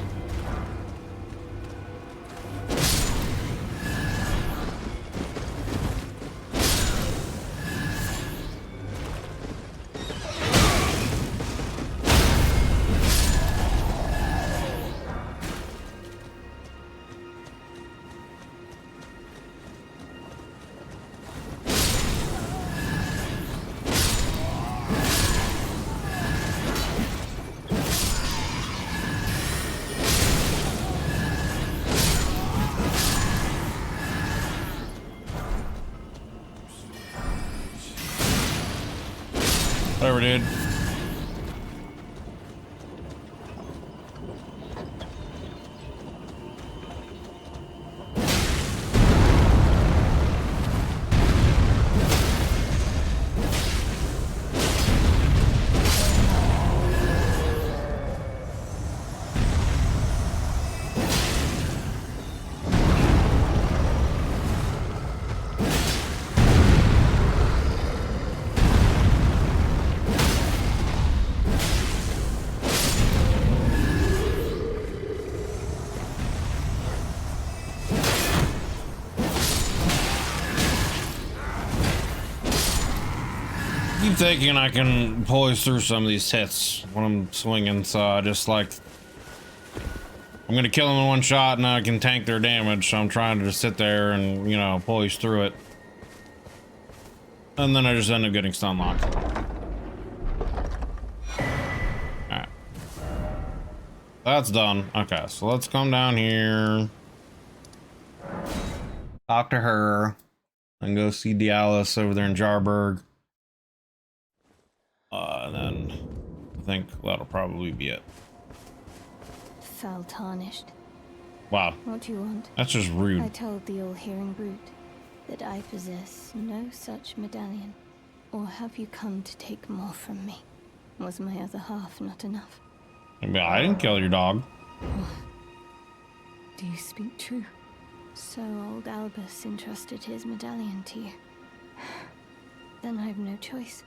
Whatever, dude. Thinking I can poise through some of these hits when I'm swinging, so I just like, I'm gonna kill them in one shot and I can tank their damage, so I'm trying to just sit there and, you know, poise through it, and then I just end up getting stun locked. Alright, that's done. Okay, so let's come down here, talk to her, and go see Dialis over there in Jarberg. And then I think that'll probably be it.
Fell tarnished.
Wow.
What do you want?
That's just rude.
I told the all-hearing brute that I possess no such medallion. Or have you come to take more from me? Was my other half not enough?
I didn't kill your dog.
Do you speak true? So old Albus entrusted his medallion to you. Then I have no choice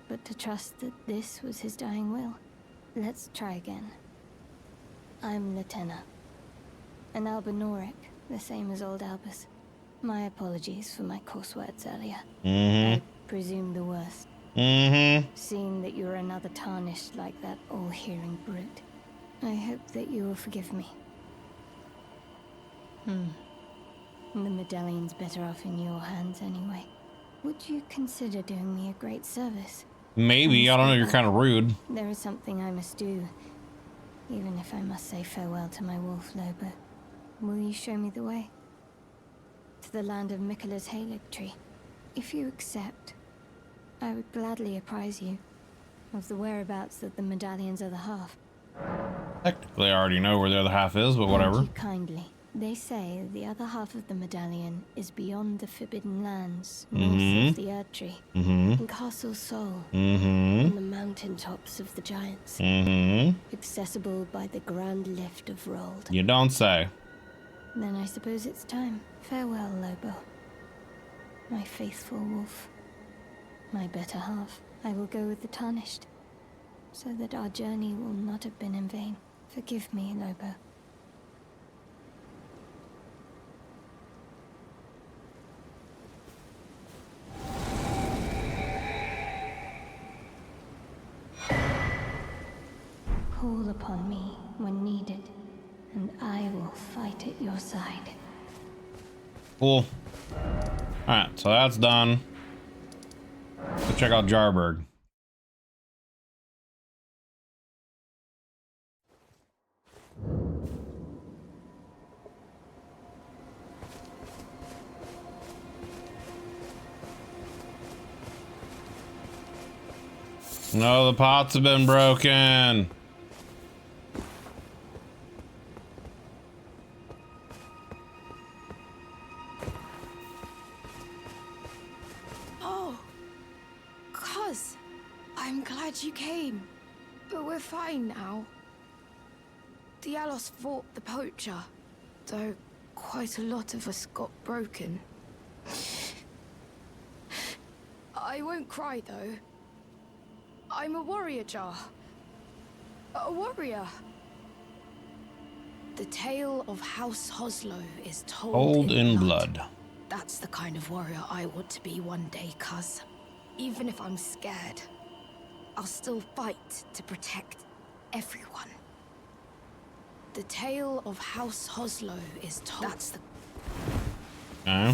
but to trust that this was his dying will. Let's try again. I'm Latenna, an Albinoric, the same as old Albus. My apologies for my coarse words earlier. I presume the worst.
Mm-hmm.
Seeing that you're another tarnished like that all-hearing brute, I hope that you will forgive me. The medallion's better off in your hands anyway. Would you consider doing me a great service?
Maybe. I don't know. You're kind of rude.
There is something I must do, even if I must say farewell to my wolf, Lobo. Will you show me the way? To the land of Miquella's Erdtree. If you accept, I would gladly apprise you of the whereabouts of the medallion's other half.
Technically, I already know where the other half is, but whatever.
Thank you kindly. They say the other half of the medallion is beyond the Forbidden Lands, north of the Erdtree, in Castle Sol, on the mountaintops of the Giants, accessible by the grand lift of Rold.
You don't say.
Then I suppose it's time. Farewell, Lobo. My faithful wolf. My better half. I will go with the Tarnished, so that our journey will not have been in vain. Forgive me, Lobo. Call upon me when needed, and I will fight at your side.
Cool. Alright, so that's done. Let's check out Jarburg. No, the pots have been broken.
Oh, Cuz, I'm glad you came. But we're fine now. Dialos fought the poacher, though quite a lot of us got broken. I won't cry though. I'm a warrior, Jar. A warrior. The tale of House Hoslow is told in blood. That's the kind of warrior I want to be one day, Cuz. Even if I'm scared, I'll still fight to protect everyone. The tale of House Hoslow is told. That's the...
Okay.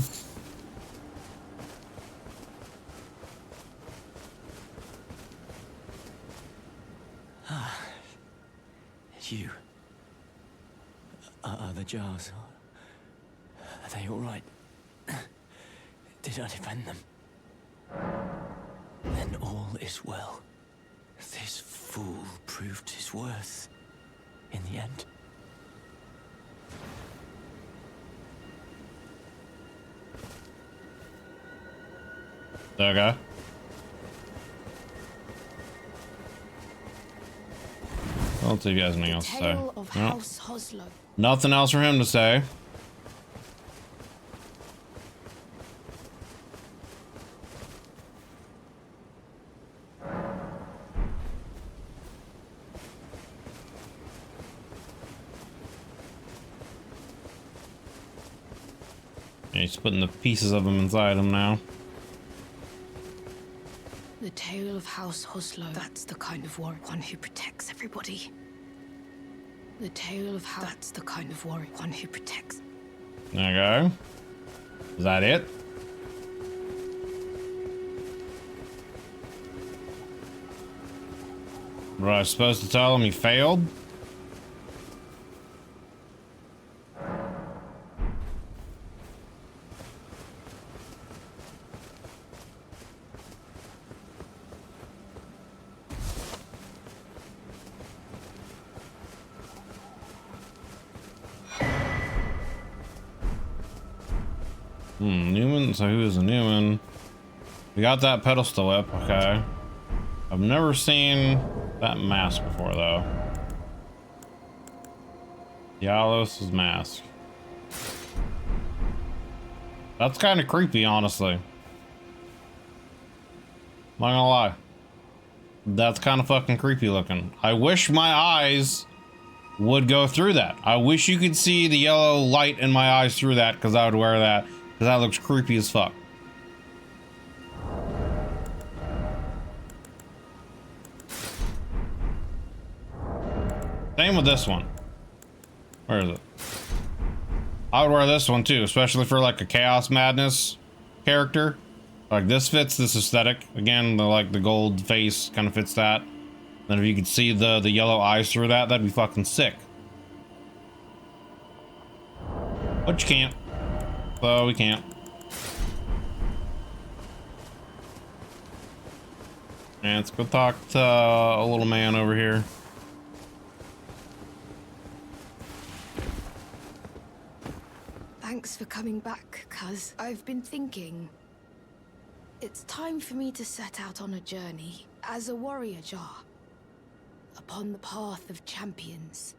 You. Are the jars? Are they all right? Did I defend them? Then all is well. This fool proved his worth in the end.
Okay. I'll see if he has anything else to say. No. Nothing else for him to say. Yeah, he's putting the pieces of him inside him now.
The tale of House Hoslow. That's the kind of warrior, one who protects everybody. The tale of how... That's the kind of warrior, one who protects...
There you go. Is that it? What was I supposed to tell him? He failed? Newman, so who is a Newman? We got that pedestal whip, okay. I've never seen that mask before, though. Dialos' mask. That's kind of creepy, honestly. Not gonna lie. That's kind of fucking creepy looking. I wish my eyes would go through that. I wish you could see the yellow light in my eyes through that, because I would wear that. Because that looks creepy as fuck. Same with this one. Where is it? I would wear this one too, especially for like a Chaos Madness character. Like this fits this aesthetic. Again, the gold face kind of fits that. And if you could see the yellow eyes through that, that'd be fucking sick. But you can't. So we can't. And let's go talk to a little man over here.
Thanks for coming back, cuz. I've been thinking. It's time for me to set out on a journey as a warrior jar. Upon the path of champions.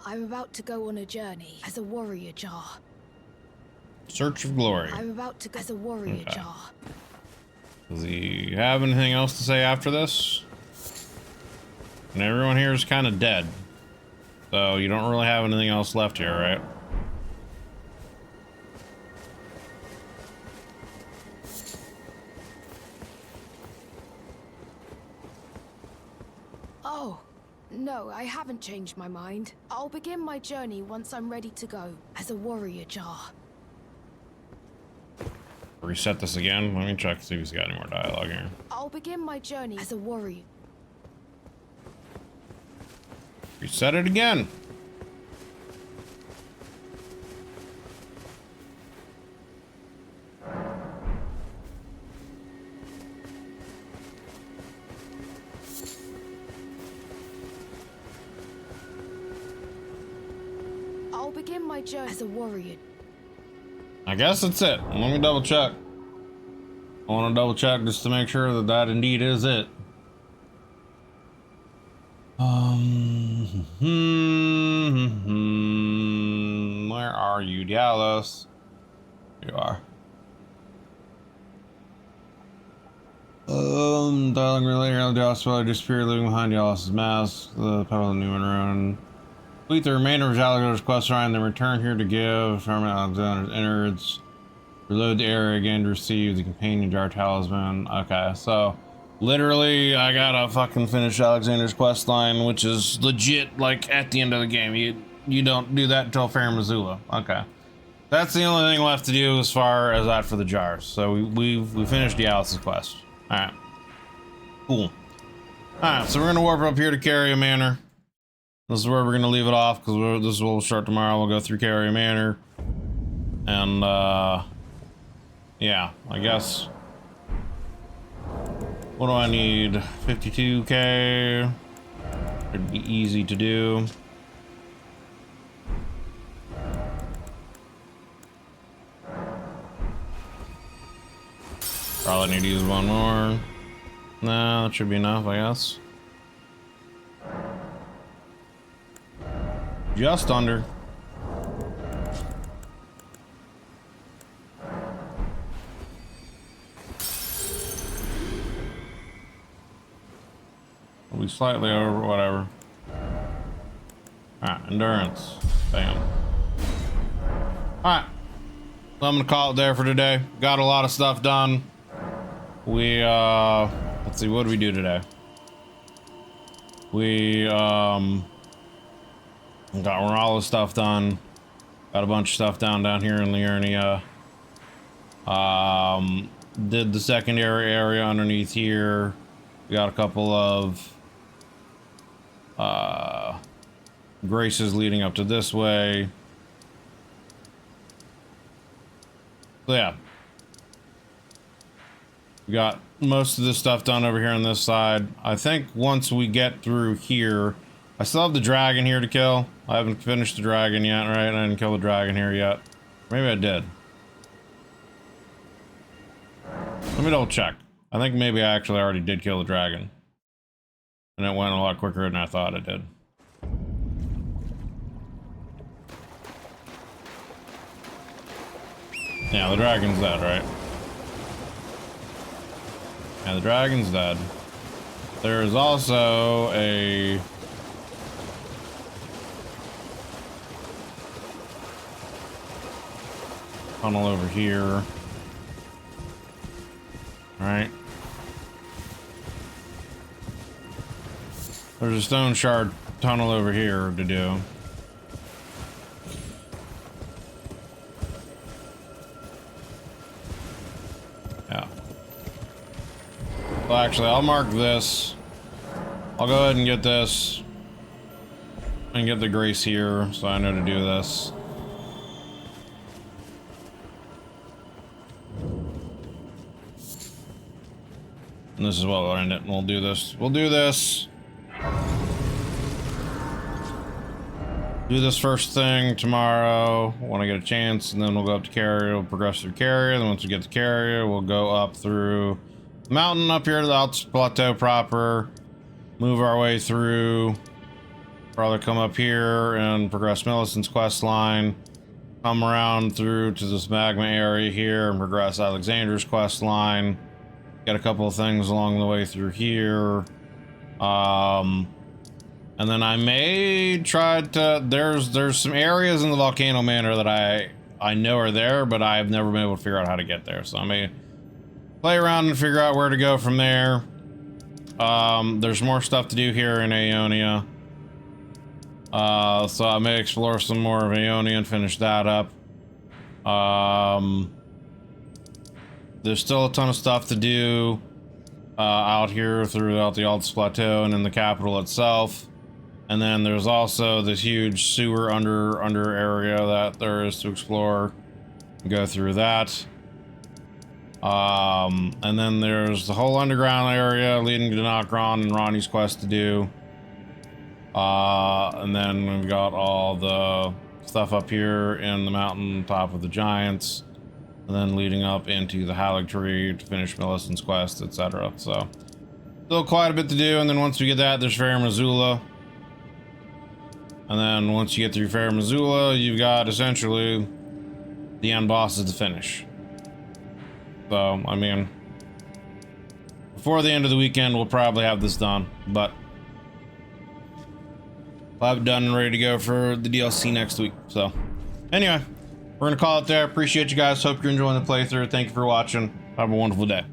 I'm about to go on a journey as a warrior jar.
Search of glory.
I'm about to go as a warrior jar.
Does he have anything else to say after this? And everyone here is kind of dead. So you don't really have anything else left here, right?
Oh, no, I haven't changed my mind. I'll begin my journey once I'm ready to go as a warrior jar.
Reset this again. Let me check, see if he's got any more dialogue here.
I'll begin my journey as a warrior.
Reset it again.
I'll begin my journey as a warrior.
I guess that's it. Let me double check. I want to double check just to make sure that that indeed is it. Where are you, Dialos? You are. Dialogue related, Dialos will disappear, leaving behind Dialos' mask, the pedal of the new rune. Complete the remainder of Alexander's quest line, then return here to give Charmin Alexander's innards. Reload the area again to receive the companion jar talisman. Okay, so literally I gotta fucking finish Alexander's quest line, which is legit like at the end of the game. You don't do that until Fair Missoula. Okay. That's the only thing left to do as far as that for the jars. So we finished the Alice's quest. Alright. Cool. Alright, so we're gonna warp up here to Carrier Manor. This is where we're gonna leave it off because this is what we'll start tomorrow. We'll go through Carrier Manor. And yeah, I guess. What do I need? 52k. It'd be easy to do. Probably need to use one more. Nah, that should be enough, I guess. Just under. We'll be slightly over, whatever. Alright, endurance. Bam. Alright. So I'm gonna call it there for today. Got a lot of stuff done. We, let's see, what did we do today? We, got all the stuff done. Got a bunch of stuff down here in Liurnia. Did the secondary area underneath here. We got a couple of graces leading up to this way. So yeah. We got most of this stuff done over here on this side. I think once we get through here, I still have the dragon here to kill. I haven't finished the dragon yet, right? I didn't kill the dragon here yet. Maybe I did. Let me double check. I think maybe I actually already did kill the dragon. And it went a lot quicker than I thought it did. Yeah, the dragon's dead, right? Yeah, the dragon's dead. There is also a tunnel over here. Alright. There's a stone shard tunnel over here to do. Yeah. Well, actually, I'll mark this. I'll go ahead and get this. And get the grace here, so I know to do this. And this is what we'll end it. We'll do this. We'll do this. Do this first thing tomorrow when I get a chance, and then we'll go up to Carrier. We'll progress through Carrier. Then once we get to Carrier, we'll go up through the mountain up here to the Alps Plateau proper. Move our way through. Probably come up here and progress Millicent's quest line. Come around through to this magma area here and progress Alexander's quest line. Get a couple of things along the way through here. And then I may try to... There's some areas in the Volcano Manor that I know are there, but I've never been able to figure out how to get there. So I may play around and figure out where to go from there. There's more stuff to do here in Aeonia. So I may explore some more of Aeonia and finish that up. There's still a ton of stuff to do out here throughout the Alps Plateau and in the capital itself. And then there's also this huge sewer under area that there is to explore. Go through that. And then there's the whole underground area leading to Nokron and Ronnie's quest to do. And then we've got all the stuff up here in the mountain top of the giants. And then leading up into the Erdtree to finish Millicent's quest, etc. So, still quite a bit to do. And then once we get that, there's Fair Missoula. And then once you get through Fair Missoula, you've got essentially the end bosses to finish. So, I mean, before the end of the weekend, we'll probably have this done. But we'll have it done and ready to go for the DLC next week. So, anyway. We're gonna call it there. Appreciate you guys. Hope you're enjoying the playthrough. Thank you for watching. Have a wonderful day.